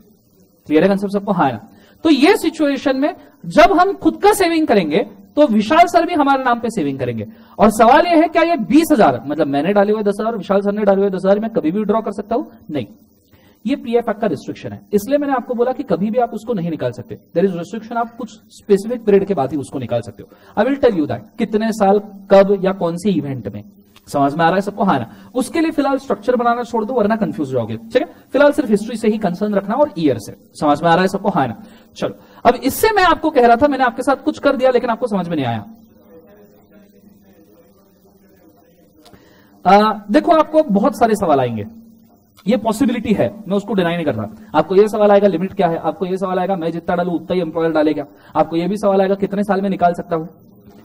Speaker 2: क्लियर है कंसेप्ट सबको? हाँ ना? तो ये सिचुएशन में जब हम खुद का सेविंग करेंगे तो विशाल सर भी हमारे नाम पे सेविंग करेंगे। और सवाल यह है, क्या ये 20,000, मतलब मैंने डाले हुए 10,000, विशाल सर ने डाले हुए 10,000, मैं कभी भी विड्रॉ कर सकता हूं? नहीं, ये पीएफ एक्ट का रिस्ट्रिक्शन है, इसलिए मैंने आपको बोला कि कभी भी आप उसको नहीं निकाल सकते। देयर इज रिस्ट्रिक्शन, आप कुछ स्पेसिफिक पीरियड के बाद ही उसको निकाल सकते हो। I will tell you that कितने साल, कब, या कौन से इवेंट में। समझ में आ रहा है सबको? हाँ ना? उसके लिए फिलहाल स्ट्रक्चर बनाना छोड़ दो, वरना कंफ्यूज हो जाओगे, ठीक है? फिलहाल सिर्फ हिस्ट्री से ही कंसर्न रखना और ईयर से। समझ में आ रहा है सबको? हाँ ना? चलो, अब इससे मैं आपको कह रहा था, मैंने आपके साथ कुछ कर दिया लेकिन आपको समझ में नहीं आया। देखो, आपको बहुत सारे सवाल आएंगे, ये पॉसिबिलिटी है, मैं उसको डिनाई नहीं कर रहा। आपको ये सवाल आएगा लिमिट क्या है, आपको ये सवाल आएगा मैं जितना डालू उतना ही एम्प्लॉयर डालेगा, आपको ये भी सवाल आएगा कितने साल में निकाल सकता हूं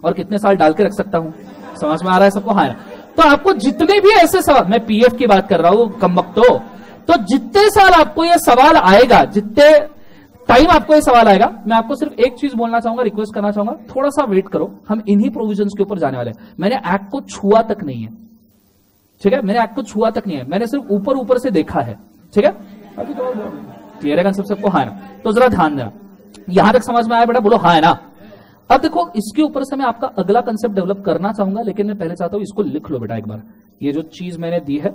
Speaker 2: और कितने साल डाल के रख सकता हूं। समझ में आ रहा है सबको? हाँ। तो आपको जितने भी ऐसे सवाल, मैं पीएफ की बात कर रहा हूं कमबख्तो, तो जितने साल आपको ये सवाल आएगा, जितने टाइम आपको ये सवाल आएगा, मैं आपको सिर्फ एक चीज बोलना चाहूंगा, रिक्वेस्ट करना चाहूंगा, थोड़ा सा वेट करो, हम इन्हीं प्रोविजंस के ऊपर जाने वाले हैं। मैंने एक्ट को छुआ तक नहीं है, ठीक है? मैंने एक्ट को छुआ तक नहीं है, मैंने सिर्फ ऊपर ऊपर से देखा है, ठीक है? अभी तो क्लियर है कंसेप्ट सबको? हाँ ना? तो जरा ध्यान देना, यहां तक समझ में आया बेटा? बोलो हाँ ना? अब देखो, इसके ऊपर से मैं आपका अगला कंसेप्ट डेवलप करना चाहूंगा, लेकिन मैं पहले चाहता हूं इसको लिख लो बेटा एक बार। ये जो चीज मैंने दी है,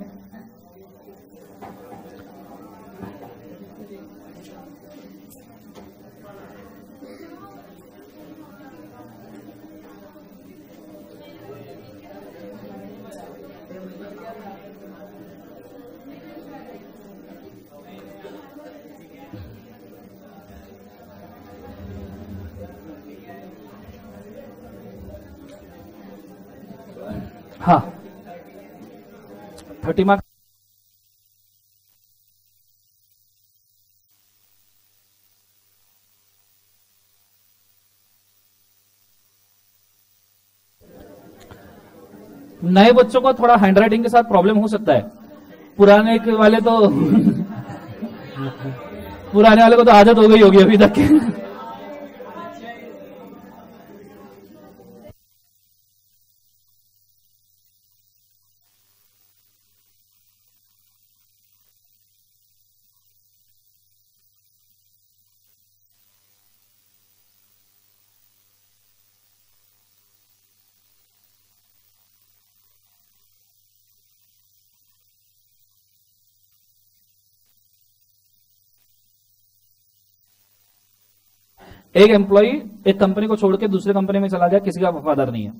Speaker 2: हाँ 30 मार्क्स। नए बच्चों को थोड़ा हैंडराइटिंग के साथ प्रॉब्लम हो सकता है, पुराने वाले तो पुराने वाले को तो आदत हो गई होगी अभी तक। एक एम्प्लॉय एक कंपनी को छोड़ के दूसरे कंपनी में चला गया, किसी का वफादार नहीं है।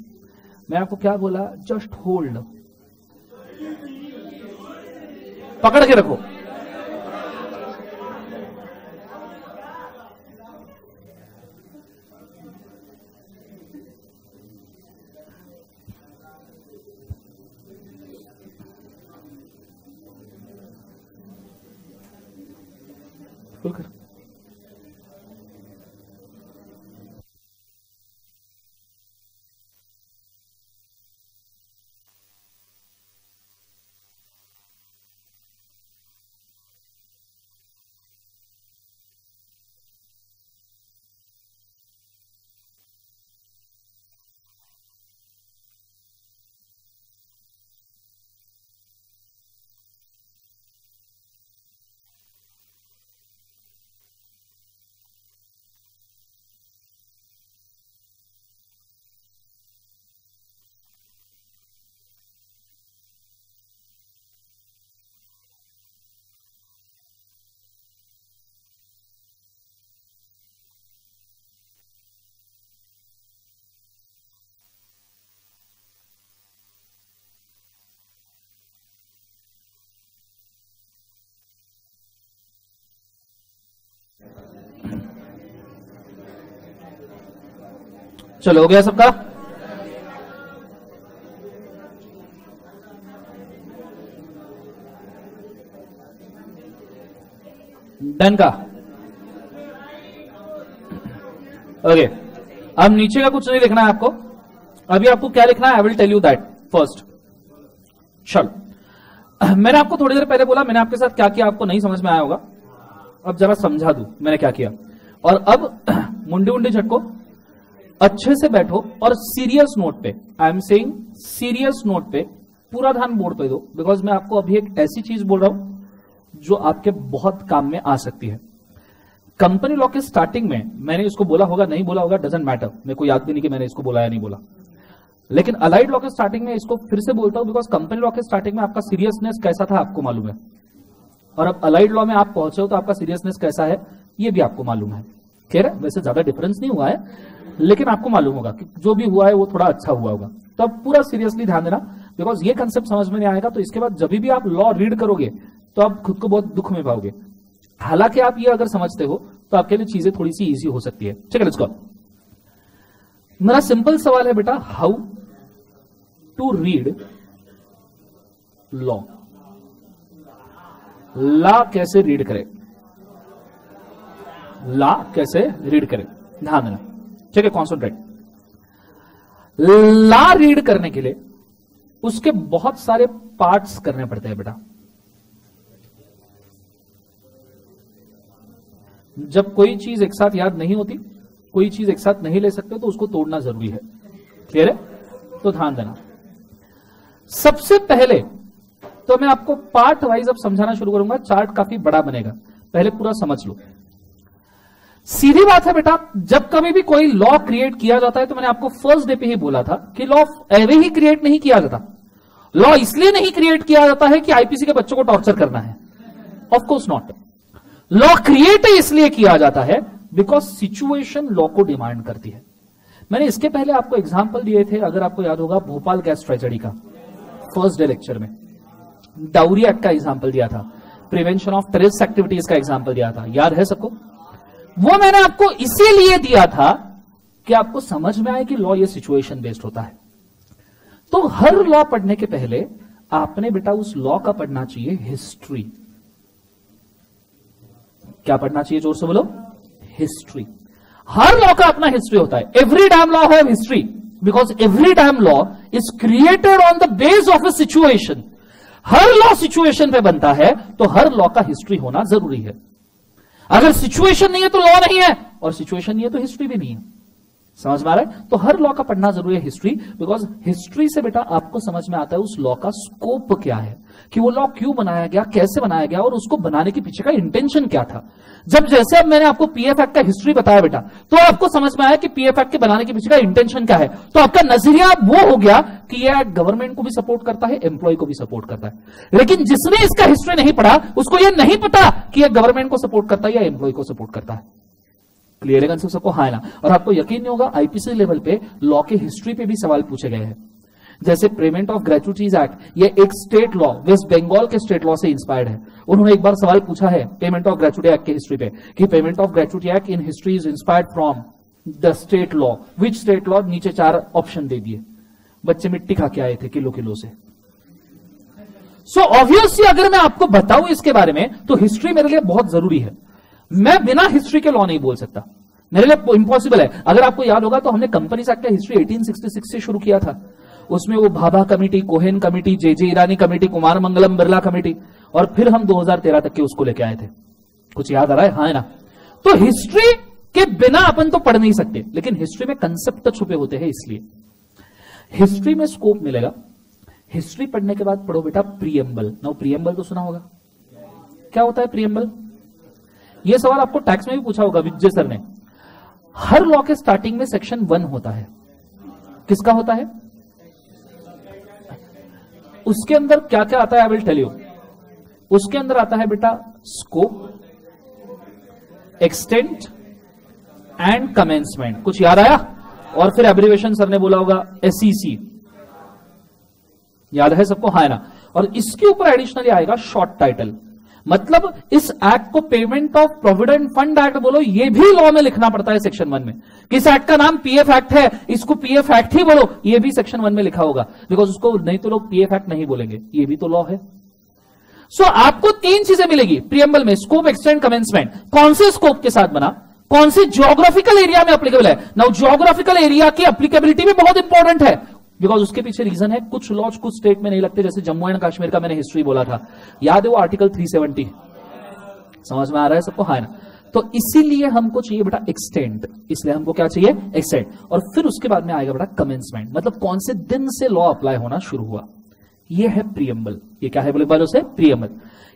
Speaker 2: मैं आपको क्या बोला, जस्ट होल्ड, पकड़ के रखो। खुलकर चलो, हो गया सबका? डन का? ओके, अब नीचे का कुछ नहीं लिखना है आपको। अभी आपको क्या लिखना है, I will tell you that first. चलो, मैंने आपको थोड़ी देर पहले बोला, मैंने आपके साथ क्या किया आपको नहीं समझ में आया होगा, अब जरा समझा दूं मैंने क्या किया। और अब मुंडी उंडी झटको, अच्छे से बैठो और सीरियस नोट पे, I am saying serious note पे पूरा ध्यान बोर्ड पे दो, बिकॉज मैं आपको अभी एक ऐसी चीज बोल रहा हूं जो आपके बहुत काम में आ सकती है। कंपनी लॉ के स्टार्टिंग में मैंने इसको बोला होगा, नहीं बोला होगा, डजंट मैटर, मेरे को याद भी नहीं कि मैंने इसको बोला या नहीं बोला, लेकिन अलाइड लॉ के स्टार्टिंग में इसको फिर से बोलता हूं, बिकॉज कंपनी लॉ के स्टार्टिंग में आपका सीरियसनेस कैसा था आपको मालूम है, और अब अलाइड लॉ में आप पहुंचे हो तो आपका सीरियसनेस कैसा है ये भी आपको मालूम है। खैर, वैसे ज्यादा डिफरेंस नहीं हुआ है, लेकिन आपको मालूम होगा कि जो भी हुआ है वो थोड़ा अच्छा हुआ होगा। तो अब पूरा सीरियसली ध्यान देना, बिकॉज ये कंसेप्ट समझ में नहीं आएगा तो इसके बाद जब भी आप लॉ रीड करोगे तो आप खुद को बहुत दुख में पाओगे। हालांकि आप ये अगर समझते हो तो आपके लिए चीजें थोड़ी सी इजी हो सकती है। ठीक है, लेट्स गो। मेरा सिंपल सवाल है बेटा, हाउ टू रीड लॉ। ला कैसे रीड करें, ला कैसे रीड करें, ध्यान देना। ठीक है, कॉन्सेंट्रेट। ला रीड करने के लिए उसके बहुत सारे पार्ट्स करने पड़ते हैं बेटा। जब कोई चीज एक साथ याद नहीं होती, कोई चीज एक साथ नहीं ले सकते, तो उसको तोड़ना जरूरी है। क्लियर है? तो ध्यान देना। सबसे पहले तो मैं आपको पार्ट वाइज अब समझाना शुरू करूंगा, चार्ट काफी बड़ा बनेगा, पहले पूरा समझ लो। सीधी बात है बेटा, जब कभी भी कोई लॉ क्रिएट किया जाता है तो मैंने आपको फर्स्ट डे पे ही बोला था कि लॉ ऐसे ही क्रिएट नहीं किया जाता। लॉ इसलिए नहीं क्रिएट किया जाता है कि आईपीसी के बच्चों को टॉर्चर करना है, of course not. Law create इसलिए किया जाता है बिकॉज सिचुएशन लॉ को डिमांड करती है। मैंने इसके पहले आपको एग्जाम्पल दिए थे, अगर आपको याद होगा, भोपाल गैस ट्रेजेडी का फर्स्ट डे लेक्चर में डाउरी एक्ट का एग्जाम्पल दिया था, प्रिवेंशन ऑफ टेररिस्ट एक्टिविटीज का एग्जाम्पल दिया था, याद है सबको? वो मैंने आपको इसीलिए दिया था कि आपको समझ में आए कि लॉ ये सिचुएशन बेस्ड होता है। तो हर लॉ पढ़ने के पहले आपने बेटा उस लॉ का पढ़ना चाहिए हिस्ट्री। क्या पढ़ना चाहिए, जोर से बोलो, हिस्ट्री। हर लॉ का अपना हिस्ट्री होता है। Every dam law have history because every dam law is created on the base of A situation. Her law situation पे बनता है, तो हर लॉ का हिस्ट्री होना जरूरी है। अगर सिचुएशन नहीं है तो लॉ नहीं है, और सिचुएशन नहीं है तो हिस्ट्री भी नहीं है। समझ में आ रहा है? तो हर लॉ का पढ़ना जरूरी है हिस्ट्री, बिकॉज हिस्ट्री से बेटा आपको समझ में आता है उस लॉ का स्कोप क्या है, कि वो लॉ क्यों बनाया गया, कैसे बनाया गया, और उसको बनाने के पीछे का इंटेंशन क्या था। जब जैसे अब मैंने आपको पीएफ एक्ट का हिस्ट्री बताया बेटा, तो आपको समझ में आया कि पीएफ एक्ट के बनाने के पीछे का इंटेंशन क्या है। तो आपका नजरिया वो हो गया कि यह गवर्नमेंट को भी सपोर्ट करता है, एम्प्लॉय को भी सपोर्ट करता है। लेकिन जिसने इसका हिस्ट्री नहीं पढ़ा, उसको यह नहीं पता कि यह गवर्नमेंट को सपोर्ट करता है या एम्प्लॉय को सपोर्ट करता है। क्लियर है सबको? हाँ ना? और आपको यकीन नहीं होगा, आईपीसी लेवल पे लॉ के हिस्ट्री पे भी सवाल पूछे गए हैं। जैसे पेमेंट ऑफ ग्रेचुइटीज एक्ट, ये एक स्टेट लॉ, वेस्ट बंगाल के स्टेट लॉ से इंस्पायर्ड है। उन्होंने एक बार सवाल पूछा है पेमेंट ऑफ ग्रेचुइटी एक्ट के हिस्ट्री पे, कि payment of gratuity act in history is inspired from the state law, which state law? नीचे 4 ऑप्शन दे दिए। बच्चे मिट्टी खा के आए थे किलो किलो से। सो ऑब्वियसली अगर मैं आपको बताऊं इसके बारे में, तो हिस्ट्री मेरे लिए बहुत जरूरी है। मैं बिना हिस्ट्री के लॉ नहीं बोल सकता, मेरे लिए इंपॉसिबल है। अगर आपको याद होगा तो हमने कंपनीज एक्ट का हिस्ट्री 1866 से शुरू किया था। उसमें वो भाभा कमेटी, कोहेन कमेटी, जे ईरानी कमेटी, कुमार मंगलम बिरला कमेटी, और फिर हम 2013 तक के उसको लेके आए थे। कुछ याद आ रहा है? हाँ है ना? तो हिस्ट्री के बिना अपन तो पढ़ नहीं सकते, लेकिन हिस्ट्री में कंसेप्ट छुपे होते हैं, इसलिए हिस्ट्री में स्कोप मिलेगा। हिस्ट्री पढ़ने के बाद पढ़ो बेटा प्रीएम्बल। नाउ प्रीएम्बल तो सुना होगा, क्या होता है प्रीएम्बल? यह सवाल आपको टैक्स में भी पूछा होगा विजय सर ने। हर लॉ के स्टार्टिंग में सेक्शन 1 होता है। किसका होता है? उसके अंदर क्या क्या आता है? I will tell you. उसके अंदर आता है बेटा स्कोप, एक्सटेंट एंड कमेंसमेंट। कुछ याद आया? और फिर एब्रिवेशन सर ने बोला होगा एसईसी, याद है सबको? हाँ ना? और इसके ऊपर एडिशनली आएगा शॉर्ट टाइटल। मतलब इस एक्ट को payment of provident fund act बोलो, ये भी लॉ में लिखना पड़ता है सेक्शन 1 में। किस एक्ट का नाम पीएफ एक्ट है, इसको पीएफ एक्ट ही बोलो, ये भी सेक्शन 1 में लिखा होगा, बिकॉज उसको नहीं तो लोग पीएफ एक्ट नहीं बोलेंगे, ये भी तो लॉ है। सो आपको 3 चीजें मिलेगी प्रीएम्बल में, स्कोप, एक्सटेंड, कमेंसमेंट। कौन से स्कोप के साथ बना, कौन से ज्योग्राफिकल एरिया में एप्लीकेबल है। नाउ ज्योग्राफिकल एरिया की एप्लीकेबिलिटी भी बहुत इंपॉर्टेंट है, बिकॉज उसके पीछे रीजन है, कुछ लॉज कुछ स्टेट में नहीं लगते। जैसे जम्मू एंड कश्मीर का मैंने हिस्ट्री बोला था, याद है वो आर्टिकल 370? समझ में आ रहा है सबको? हाँ ना? तो इसीलिए हमको चाहिए बेटा एक्सटेंड, इसलिए हमको क्या चाहिए? एक्सटेंड। और फिर उसके बाद में आएगा बेटा कमेंसमेंट, मतलब कौन से दिन से लॉ अप्लाई होना शुरू हुआ। ये है प्रीएम्बल। ये क्या है बोले बालों से? प्रीएम्बल।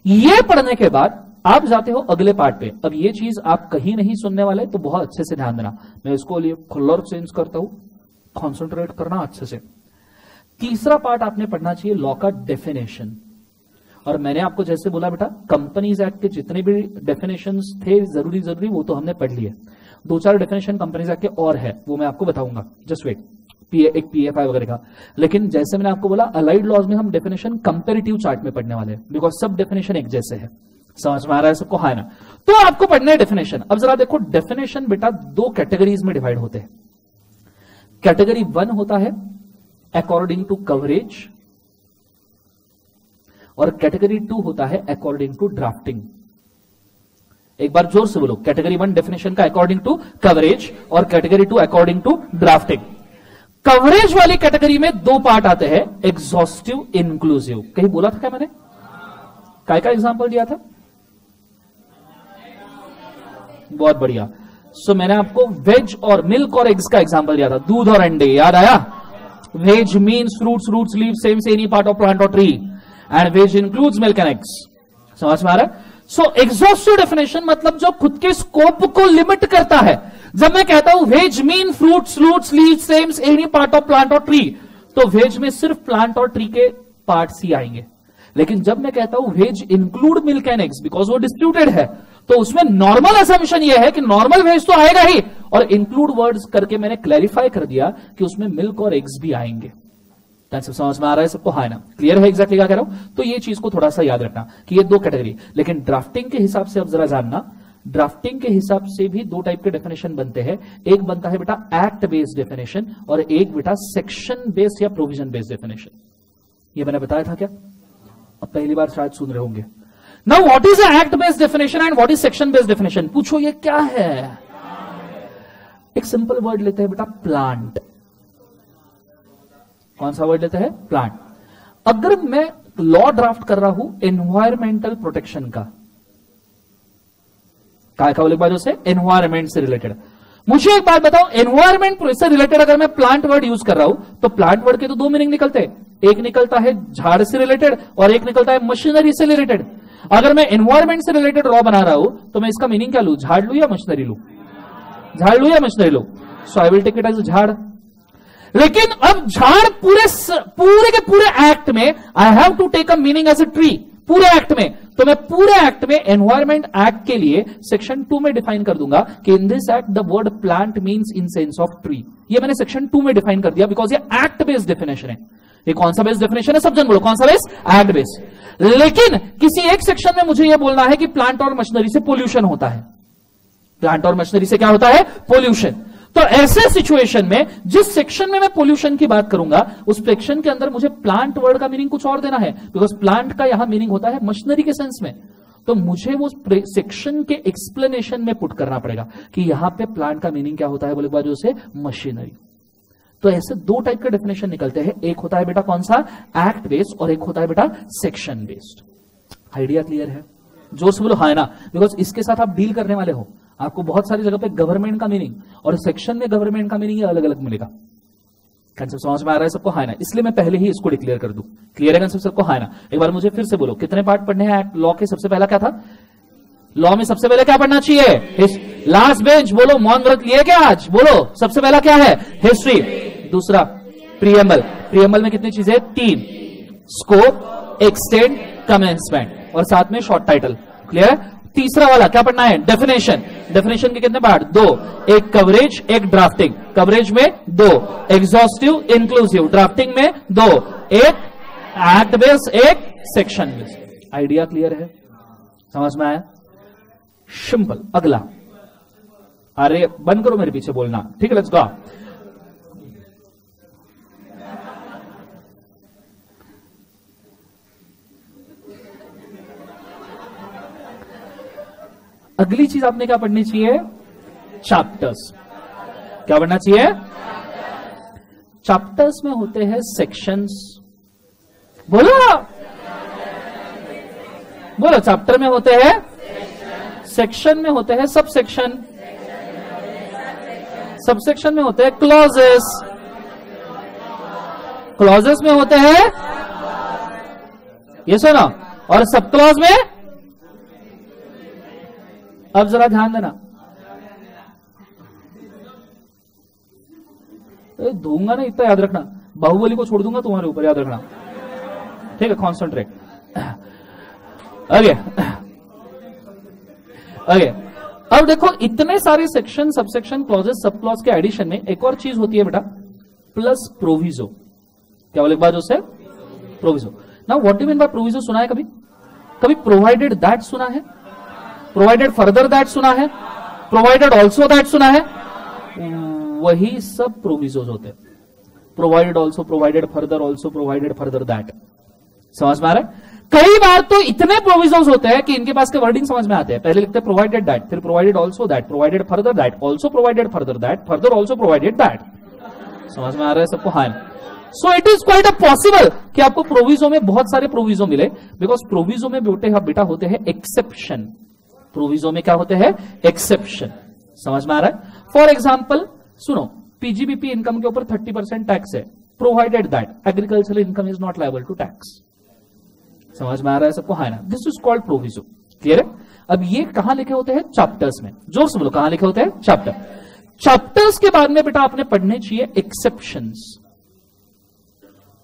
Speaker 2: ये पढ़ने के बाद आप जाते हो अगले पार्ट पे। अब ये चीज आप कहीं नहीं सुनने वाले, तो बहुत अच्छे से ध्यान देना। मैं इसको लिए कलर चेंज करता हूं, कॉन्सेंट्रेट करना अच्छे से। तीसरा पार्ट आपने पढ़ना चाहिए लॉ का डेफिनेशन। और मैंने आपको जैसे बोला बेटा, कंपनीज एक्ट के जितने भी डेफिनेशंस थे जरूरी वो तो हमने पढ़ लिए। 2-4 डेफिनेशन कंपनीज एक्ट के और है, वो मैं आपको बताऊंगा, जस्ट वेट। एक पीएफआई वगैरह का। लेकिन जैसे मैंने आपको बोला, अलाइड लॉज में हम डेफिनेशन कंपेरेटिव चार्ट में पढ़ने वाले हैं, बिकॉज सब डेफिनेशन एक जैसे है। समझ में आ रहा है सबको? हाँ ना? तो आपको पढ़ना है डेफिनेशन। अब जरा देखो, डेफिनेशन बेटा 2 कैटेगरीज में डिवाइड होते हैं। कैटेगरी 1 होता है अकॉर्डिंग टू कवरेज, और कैटेगरी 2 होता है अकॉर्डिंग टू ड्राफ्टिंग। एक बार जोर से बोलो, कैटेगरी 1 डेफिनेशन का अकॉर्डिंग टू कवरेज, और category 2 according to drafting. Coverage वाली कैटेगरी में 2 पार्ट आते हैं, एग्जॉस्टिव, इंक्लूसिव। कहीं बोला था क्या मैंने? काय का एग्जांपल दिया था? बहुत बढ़िया। सो मैंने आपको वेज और मिल्क और एग्स का एग्जांपल दिया था, दूध और अंडे, याद आया? Veg means fruits, roots, leaves, sems, any part of plant और tree, and veg includes milk and eggs. समझ में आ रहा है? सो एग्जॉस्टिव डेफिनेशन मतलब जो खुद के स्कोप को लिमिट करता है। जब मैं कहता हूं veg mean fruits, roots, leaves, sems, any part of plant और ट्री, तो वेज में सिर्फ प्लांट और ट्री के पार्ट्स ही आएंगे। लेकिन जब मैं कहता हूं veg include milk and eggs, because वो डिस्प्यूटेड है, तो उसमें नॉर्मल असम्पशन यह है कि नॉर्मल वेज तो आएगा ही, और इंक्लूड वर्ड्स करके मैंने क्लैरिफाई कर दिया कि उसमें मिल्क और एग्स भी आएंगे। समझ में आ रहा है सबको? हाँ ना? क्लियर है एग्जैक्टली क्या कह रहा हूं? तो ये चीज को थोड़ा सा याद रखना कि ये 2 कैटेगरी। लेकिन ड्राफ्टिंग के हिसाब से अब जरा जानना, ड्राफ्टिंग के हिसाब से भी दो टाइप के डेफिनेशन बनते हैं। एक बनता है बेटा एक्ट बेस्ड डेफिनेशन और एक बेटा सेक्शन बेस्ड या प्रोविजन बेस्ड डेफिनेशन। ये मैंने बताया था क्या? अब पहली बार शायद सुन रहे होंगे। Now what is act based definition and what is section based definition? पूछो ये क्या है? एक सिंपल वर्ड लेते हैं बेटा, प्लांट। कौन सा वर्ड लेते हैं? प्लांट। अगर मैं लॉ ड्राफ्ट कर रहा हूं एनवायरमेंटल प्रोटेक्शन का, काय का बोले बाजू से एनवायरमेंट से रिलेटेड, मुझे एक बात बताओ, एनवायरमेंट से रिलेटेड अगर मैं प्लांट वर्ड यूज कर रहा हूं तो प्लांट वर्ड के तो दो मीनिंग निकलते हैं, एक निकलता है झाड़ से रिलेटेड और एक निकलता है मशीनरी से रिलेटेड। अगर मैं एनवायरमेंट से रिलेटेड लॉ बना रहा हूं तो मैं इसका मीनिंग क्या लू? झाड़ लू या मशीनरी लू? झाड़ लू या मशीनरी लू? So I will take it as झाड़। लेकिन अब झाड़ पूरे के पूरे एक्ट में I have to take a meaning as a tree, पूरे एक्ट में। तो मैं पूरे एक्ट में एनवायरमेंट एक्ट के लिए सेक्शन 2 में डिफाइन कर दूंगा कि in this act the word plant means in sense of tree. ये मैंने सेक्शन 2 में डिफाइन कर दिया बिकॉज ये एक्ट बेस्ड डेफिनेशन है। ये कौन सा बेस्ड डेफिनेशन है? सब जन बोलो, कौन सा बेस्ड? Act based. लेकिन किसी एक सेक्शन में मुझे यह बोलना है कि प्लांट और मशीनरी से पोल्यूशन होता है। प्लांट और मशीनरी से क्या होता है? पोल्यूशन। तो ऐसे सिचुएशन में जिस सेक्शन में मैं पोल्यूशन की बात करूंगा उस सेक्शन के अंदर मुझे प्लांट वर्ड का मीनिंग कुछ और देना है, बिकॉज प्लांट का यहां मीनिंग होता है मशीनरी के सेंस में। तो मुझे वो सेक्शन के एक्सप्लेनेशन में पुट करना पड़ेगा कि यहां पे प्लांट का मीनिंग क्या होता है, बोले बाजू से मशीनरी। तो ऐसे दो टाइप के डेफिनेशन निकलते हैं, एक होता है बेटा कौन सा? एक्ट बेस्ड, और एक होता है बेटा सेक्शन बेस्ड। आइडिया क्लियर है? जोर से बोलो हाँ ना, बिकॉज इसके साथ आप डील करने वाले हो। आपको बहुत सारी जगह पे गवर्नमेंट का मीनिंग और सेक्शन में गवर्नमेंट का मीनिंग अलग अलग मिलेगा। कंसेप्ट समझ में आ रहा है सबको? हाँ ना, इसलिए मैं पहले ही इसको डिक्लेयर कर दूं। क्लियर है कंसेप्ट सबको? हाँ ना। एक बार मुझे फिर से बोलो, कितने पार्ट पढ़ने हैं लॉ के? सबसे पहला क्या था? लॉ में सबसे पहले क्या पढ़ना चाहिए? लास्ट बेंच बोलो, मौन व्रत लिए क्या आज? बोलो सबसे पहला क्या है? हिस्ट्री। दूसरा प्रीएम्बल। प्रीएम्बल में कितनी चीजें? 3, स्कोप, एक्सटेंड, कमेंसमेंट, और साथ में शॉर्ट टाइटल। क्लियर है? तीसरा वाला क्या पढ़ना है? डेफिनेशन। डेफिनेशन के कितने पार्ट? 2, एक कवरेज, एक ड्राफ्टिंग। कवरेज में 2, एग्जॉस्टिव, इंक्लूसिव। ड्राफ्टिंग में 2, एक एक्ट बेस्ड, एक सेक्शन बेस्ड। आइडिया क्लियर है? समझ में आया? सिंपल। अगला, अरे बंद करो मेरे पीछे बोलना, ठीक है? Let's go. अगली चीज आपने क्या पढ़नी चाहिए? चैप्टर्स। क्या पढ़ना चाहिए? चैप्टर्स में होते हैं सेक्शंस। बोलो बोलो, चैप्टर में होते हैं सेक्शन, में होते हैं सब सेक्शन, सब सेक्शन में होते हैं क्लॉजेस, क्लॉजेस में होते हैं ये सुनो, और सब क्लॉज में। अब जरा ध्यान देना, दूंगा ना इतना याद रखना, बाहुबली को छोड़ दूंगा तुम्हारे ऊपर, याद रखना, ठीक है? कॉन्सेंट्रेट। ओके ओके, अब देखो इतने सारे section, subsection, clauses, sub clause के एडिशन में एक और चीज होती है बेटा, प्लस प्रोविजो। क्या बोले बात उससे? Proviso. Now what do mean by proviso? सुना है कभी? कभी प्रोवाइडेड दैट सुना है? प्रोवाइडेड फर्दर दैट सुना है? प्रोवाइडेड ऑल्सो दैट सुना है? वही सब प्रोविजोज होते हैं। Provided also, provided further also, provided further that. समझ में आ रहा है? कई बार तो इतने प्रोविजोज होते हैं कि इनके पास के वर्डिंग समझ में आते हैं। पहले लिखते हैं प्रोवाइडेड दैट, फिर provided also that, provided further that, also provided further that, further also provided that. समझ में आ रहा है सबको? हाँ। So it is quite a possible कि आपको प्रोविजो में बहुत सारे प्रोविजो मिले, बिकॉज प्रोविजो में बेटा होते हैं एक्सेप्शन। प्रोविजो में क्या होते हैं? एक्सेप्शन। समझ में आ रहा है? फॉर एग्जाम्पल सुनो, पीजीबीपी इनकम के ऊपर 30% टैक्स है, provided that agricultural income is not liable to tax. समझ में आ रहा है सबको? हाँ ना, this is called proviso. Clear है? अब ये कहां लिखे होते हैं? चैप्टर्स में। जोर से बोलो, कहां लिखे होते हैं? चैप्टर। चैप्टर्स के बाद में बेटा आपने पढ़ने चाहिए एक्सेप्शंस।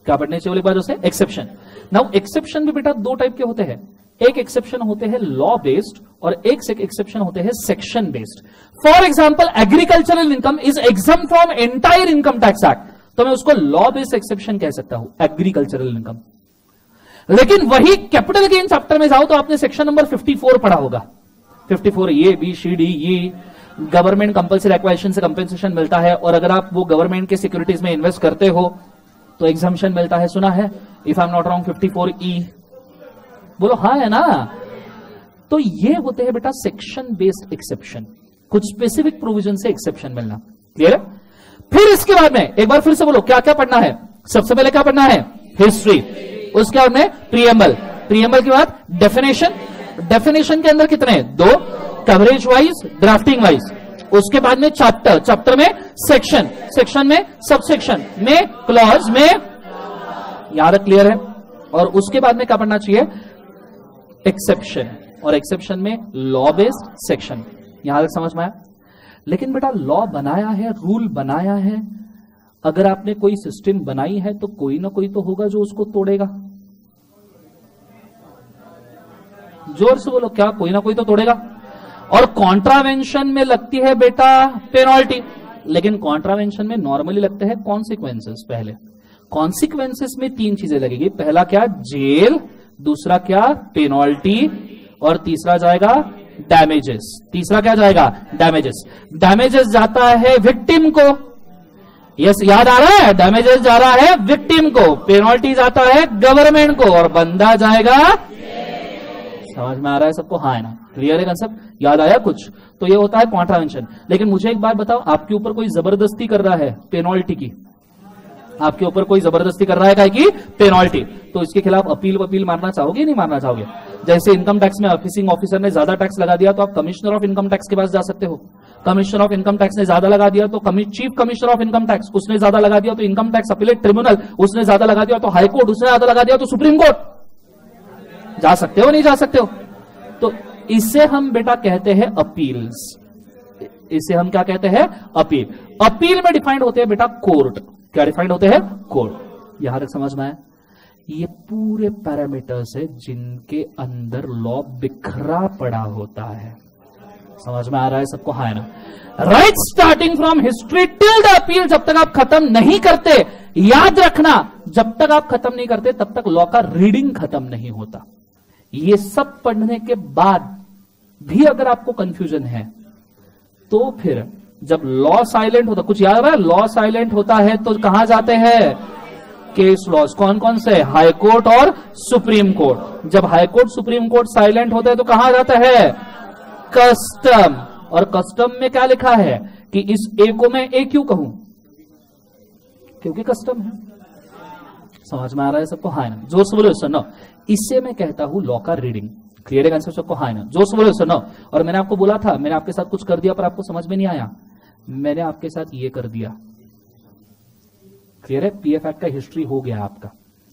Speaker 2: क्या पढ़ने चाहिए बोले बात से? एक्सेप्शन। नाउ एक्सेप्शन भी बेटा दो टाइप के होते हैं, एक एक्सेप्शन होते हैं लॉ बेस्ड और एक एक्सेप्शन होते हैं section based. For example, agricultural income is exempt from entire income tax act, तो मैं उसको लॉ बेस्ड एक्सेप्शन कह सकता हूं, एग्रीकल्चरल इनकम। लेकिन वही कैपिटल गेन चैप्टर में जाओ तो आपने सेक्शन नंबर 54 पढ़ा होगा। 54 A B C D E, government compulsory acquisition से कंपेंसेशन मिलता है, और अगर आप वो गवर्नमेंट के सिक्योरिटीज में इन्वेस्ट करते हो तो एग्जाम्पशन मिलता है, सुना है? If I am not wrong 54 ई, बोलो हाँ है ना? तो ये होते हैं बेटा सेक्शन बेस्ड एक्सेप्शन, कुछ स्पेसिफिक प्रोविजन से एक्सेप्शन मिलना। क्लियर है? फिर इसके बाद में एक बार फिर से बोलो क्या क्या पढ़ना है। सबसे पहले क्या पढ़ना है? हिस्ट्री। उसके बाद में प्रीएम्बल, प्रीएम्बल के बाद डेफिनेशन, डेफिनेशन के अंदर कितने? 2, कवरेज वाइज, ड्राफ्टिंग वाइज। उसके बाद में चैप्टर, चैप्टर में सेक्शन, सेक्शन में सबसेक्शन, में क्लॉज, में, याद क्लियर है? और उसके बाद में क्या पढ़ना चाहिए? एक्सेप्शन, और एक्सेप्शन में लॉ बेस्ड सेक्शन। यहां तक समझ में आया? लेकिन बेटा लॉ बनाया है, रूल बनाया है, अगर आपने कोई सिस्टम बनाई है तो कोई ना कोई तो होगा जो उसको तोड़ेगा। जोर से बोलो, क्या कोई ना कोई तो तोड़ेगा? और कॉन्ट्रावेंशन में लगती है बेटा पेनल्टी, लेकिन कॉन्ट्रावेंशन में नॉर्मली लगते हैं कॉन्सिक्वेंसेस। पहले कॉन्सिक्वेंसेस में 3 चीजें लगेगी। पहला क्या? जेल, दूसरा क्या? पेनल्टी, और तीसरा जाएगा डैमेजेस। तीसरा क्या जाएगा? डैमेजेस। डैमेजेस जाता है विक्टिम को, यस याद आ रहा है? डैमेजेस जा रहा है विक्टिम को, पेनल्टी जाता है गवर्नमेंट को, और बंदा जाएगा। समझ में आ रहा है सबको? हाँ है ना? क्लियर है कंसेप्ट? याद आया कुछ? तो ये होता है कॉन्ट्रावेंशन। लेकिन मुझे एक बात बताओ, आपके ऊपर कोई जबरदस्ती कर रहा है पेनल्टी की, आपके ऊपर कोई जबरदस्ती कर रहा है की पेनल्टी, तो इसके खिलाफ अपील मारना चाहोगे नहीं मारना चाहोगे? जैसे इनकम टैक्स में ऑफिसिंग ऑफिसर ने ज्यादा टैक्स लगा दिया तो आप कमिश्नर ऑफ इनकम टैक्स के पास जा सकते हो। कमिश्नर ऑफ इनकम टैक्स ने ज्यादा लगा दिया तो chief commissioner of income tax, उसने ज्यादा लगा दिया तो इनकम टैक्स अपीलेट ट्रिब्यूनल, उसने ज्यादा लगा दिया तो हाई कोर्ट, उसने ज्यादा लगा दिया तो सुप्रीम कोर्ट। जा सकते हो नहीं जा सकते हो? तो इसे हम बेटा कहते हैं अपील्स। इसे हम क्या कहते हैं? अपील। अपील में डिफाइंड होते हैं बेटा कोर्ट। क्या डिफाइंड होते हैं? कोर्ट। यहां तक समझ में आया? ये पूरे पैरामीटर्स है जिनके अंदर लॉ बिखरा पड़ा होता है। समझ में आ रहा है सबको? हाँ है ना? Right, starting from history till the appeal, जब तक आप खत्म नहीं करते, याद रखना, जब तक आप खत्म नहीं करते तब तक लॉ का रीडिंग खत्म नहीं होता। ये सब पढ़ने के बाद भी अगर आपको कंफ्यूजन है तो फिर जब लॉ साइलेंट होता, कुछ याद है? लॉ साइलेंट होता है तो कहां जाते हैं? Case laws. कौन कौन से? हाई कोर्ट और सुप्रीम कोर्ट। जब high court supreme court silent होते हैं तो कहां जाता है? कस्टम। और कस्टम में क्या लिखा है कि इस ए को मैं ए क्यों कहूं? क्योंकि कस्टम है। समझ में आ रहा है सबको? हाँ ना? जोर से बोलो सुनो, इससे मैं कहता हूं लॉ का रीडिंग। क्लियर है कंसेप्ट सबको? हाँ ना? जोर से बोलो सुनो। और मैंने आपको बोला था, मैंने आपके साथ कुछ कर दिया पर आपको समझ में नहीं आया, मैंने आपके साथ ये कर दिया। क्लियर है? पीएफ एक्ट का हिस्ट्री हो गया आपका।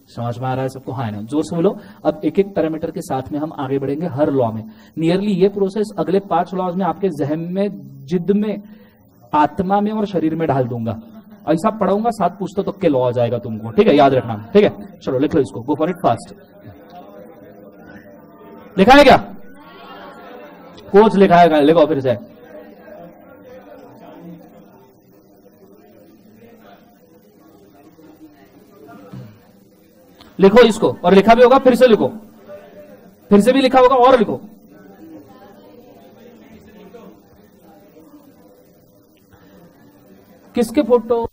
Speaker 2: समझ में आ रहा है सबको? हाँ ना? जोर से बोलो। अब एक एक पैरामीटर के साथ में हम आगे बढ़ेंगे हर लॉ में। नियरली ये प्रोसेस अगले 5 लॉज में आपके जहन में, जिद में, आत्मा में और शरीर में डाल दूंगा। ऐसा पढ़ाऊंगा 7 पुस्तकों के लॉ आ जाएगा तुमको। ठीक है? याद रखना। ठीक है? चलो लिख लो इसको, गो फॉर इट फास्ट। लिखा है क्या? कोच लिखा है, लिखो फिर से। लिखो इसको, और लिखा भी होगा, फिर से लिखो, फिर से भी लिखा होगा, और लिखो। किसके फोटो?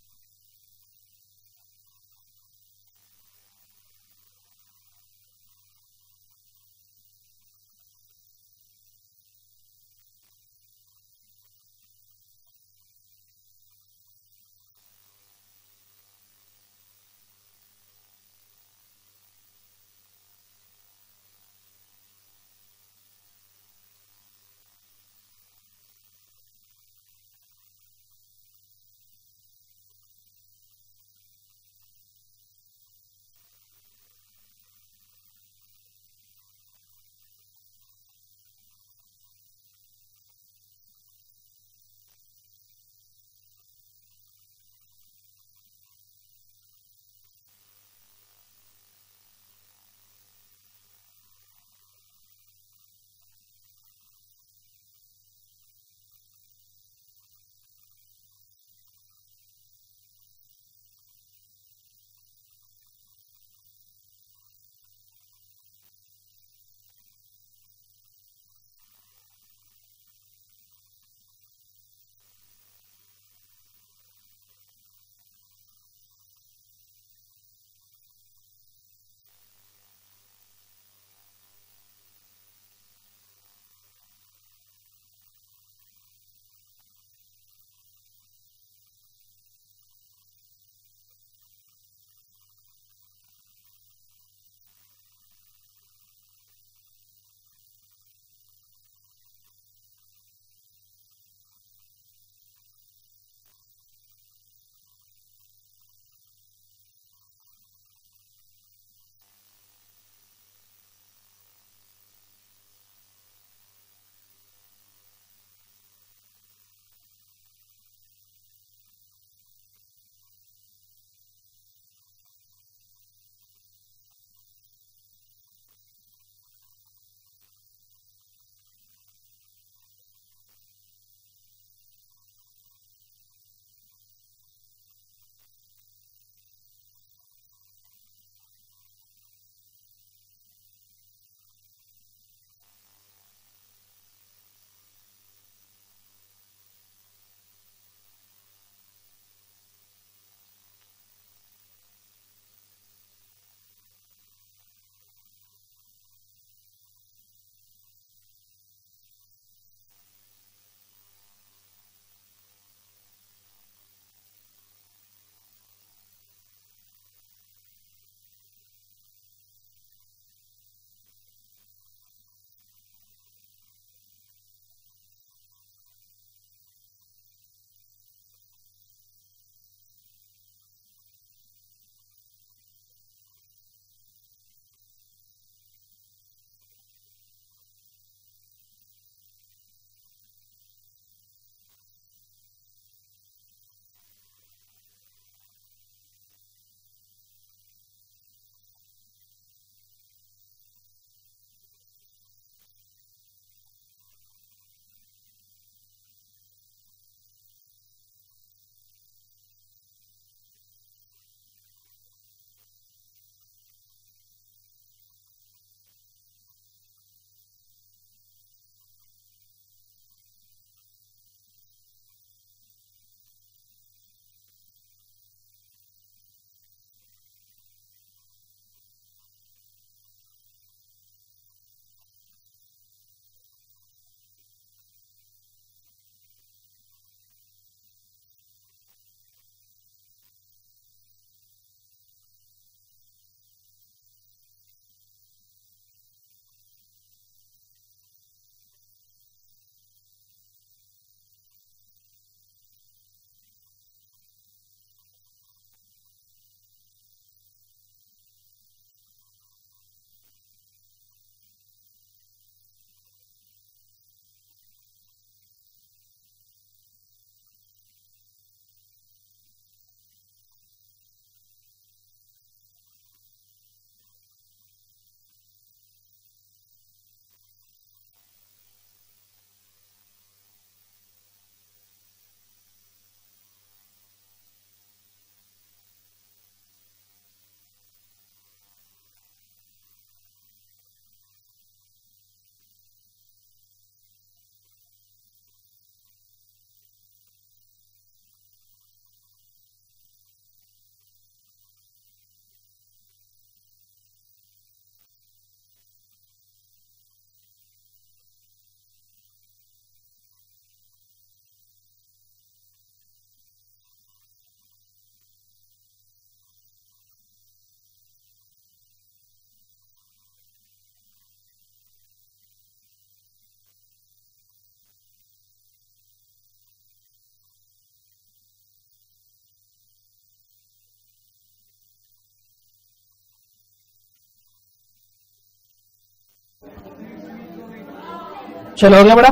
Speaker 1: चलो हो गया बड़ा?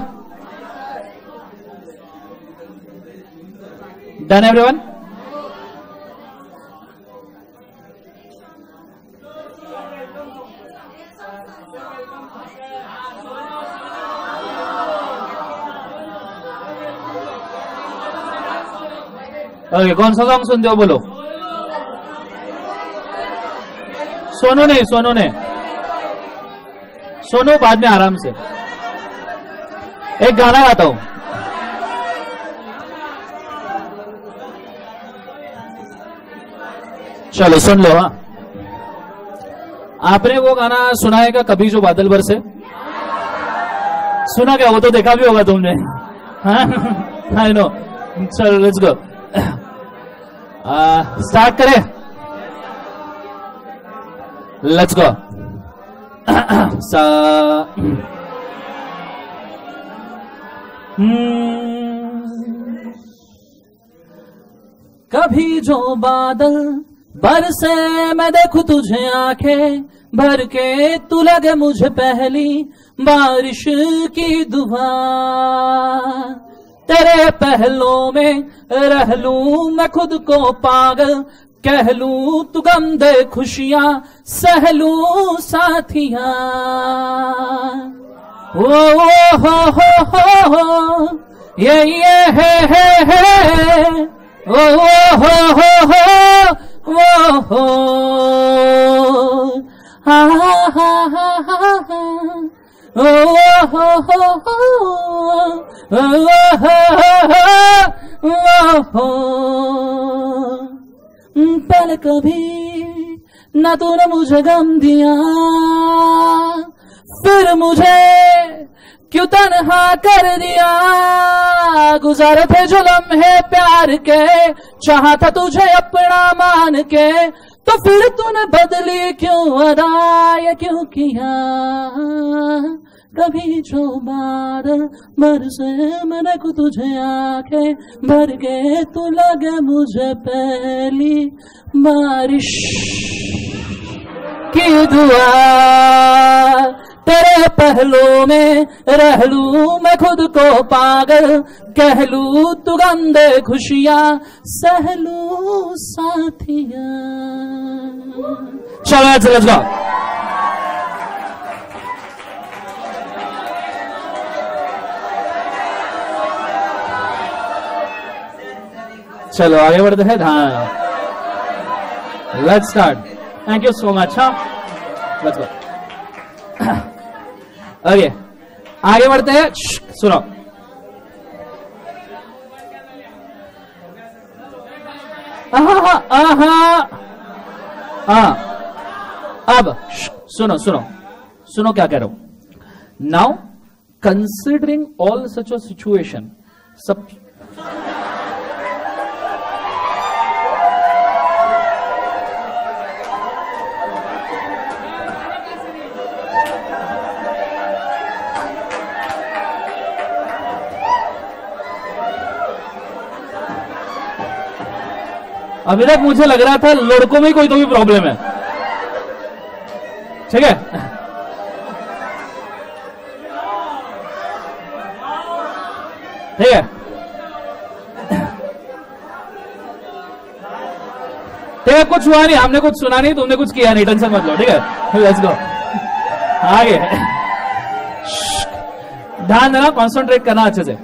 Speaker 1: Done everyone? ओके, कौन सा सॉन्ग सुनते हो बोलो? सोनू नहीं, सोनू ने, सोनू बाद में आराम से। एक गाना गाता हूं। चलो सुन लो। हाँ, आपने वो गाना सुना है क्या कभी जो बादल बरसे? सुना क्या? वो तो देखा भी होगा तुमने। हाँ, आई नो। चलो लेट्स गो, स्टार्ट करें। Let's go.
Speaker 2: कभी जो बादल बरसे मैं देखूं तुझे आंखें भर के, तू लगे मुझे पहली बारिश की दुआ, तेरे पहलों में रह लूं मैं खुद को पागल, कह लूं तू गम दे खुशियां सह लूं साथिया। ओ हो ये है ओ हो हा पहले कभी ना तूने मुझे गम दिया, फिर मुझे क्यों तन्हा कर दिया, गुजारे थे जो लम्हे प्यार के, चाहा था तुझे अपना मान के, तो फिर तूने बदली क्यों अदा, ये क्यों किया। कभी जो बादल बरसे मैंने को तुझे आंखें भर के, तू लगे मुझे पहली बारिश की दुआ, तेरे पहलों में रह लूं मैं खुद को पागल, कह लूं तू गम दे खुशियां सह लूं साथिया।
Speaker 1: चलो लेट्स गो। चलो आगे बढ़ते हैं। हाँ, let's start. Thank you so much. हाँ, लेट्स गो। ओके, आगे बढ़ते हैं। सुनो, अब सुनो सुनो सुनो क्या कह रहा हूं। Now considering all such a situation, सब अभी तक मुझे लग रहा था लड़कों में कोई तो भी प्रॉब्लम है। ठीक है, ठीक है, ठीक है, कुछ हुआ नहीं, हमने कुछ सुना नहीं, तुमने कुछ किया नहीं, टेंशन मत लो। ठीक है, लेट्स गो आगे। ध्यान देना, कॉन्सेंट्रेट करना अच्छे से।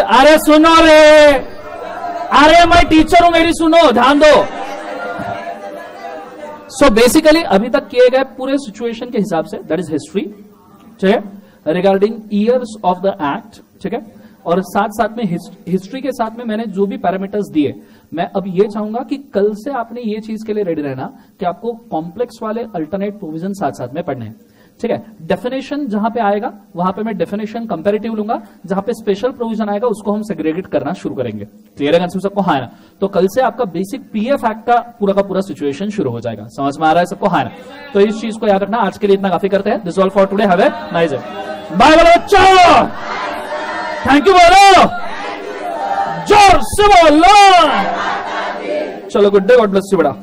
Speaker 1: अरे सुनो रे, अरे मैं टीचर हूं, मेरी सुनो, ध्यान दो। सो बेसिकली अभी तक किए गए पूरे सिचुएशन के हिसाब से, दैट इज हिस्ट्री, ठीक है, regarding years of the act, ठीक है, और साथ साथ में हिस्ट्री के साथ में मैंने जो भी पैरामीटर्स दिए, मैं अब ये चाहूंगा कि कल से आपने ये चीज के लिए रेडी रहना कि आपको कॉम्प्लेक्स वाले अल्टरनेट प्रोविजन साथ साथ में पढ़ने हैं। ठीक है, डेफिनेशन जहां पे आएगा वहां पे मैं डेफिनेशन कंपैरेटिव लूंगा, जहां पे स्पेशल प्रोविजन आएगा उसको हम सेग्रेगेट करना शुरू करेंगे। क्लियर है सबको? हाँ ना? तो कल से आपका बेसिक पीएफ एक्ट का पूरा सिचुएशन शुरू हो जाएगा। समझ में आ रहा है सबको? हाँ ना? तो इस चीज को याद रखना। आज के लिए इतना काफी करते हैं। This all for today. Have a nice day. Bye बोलो बच्चों, थैंक यू बोलो, जोर से बोलो। चलो good day, God bless you बेटा।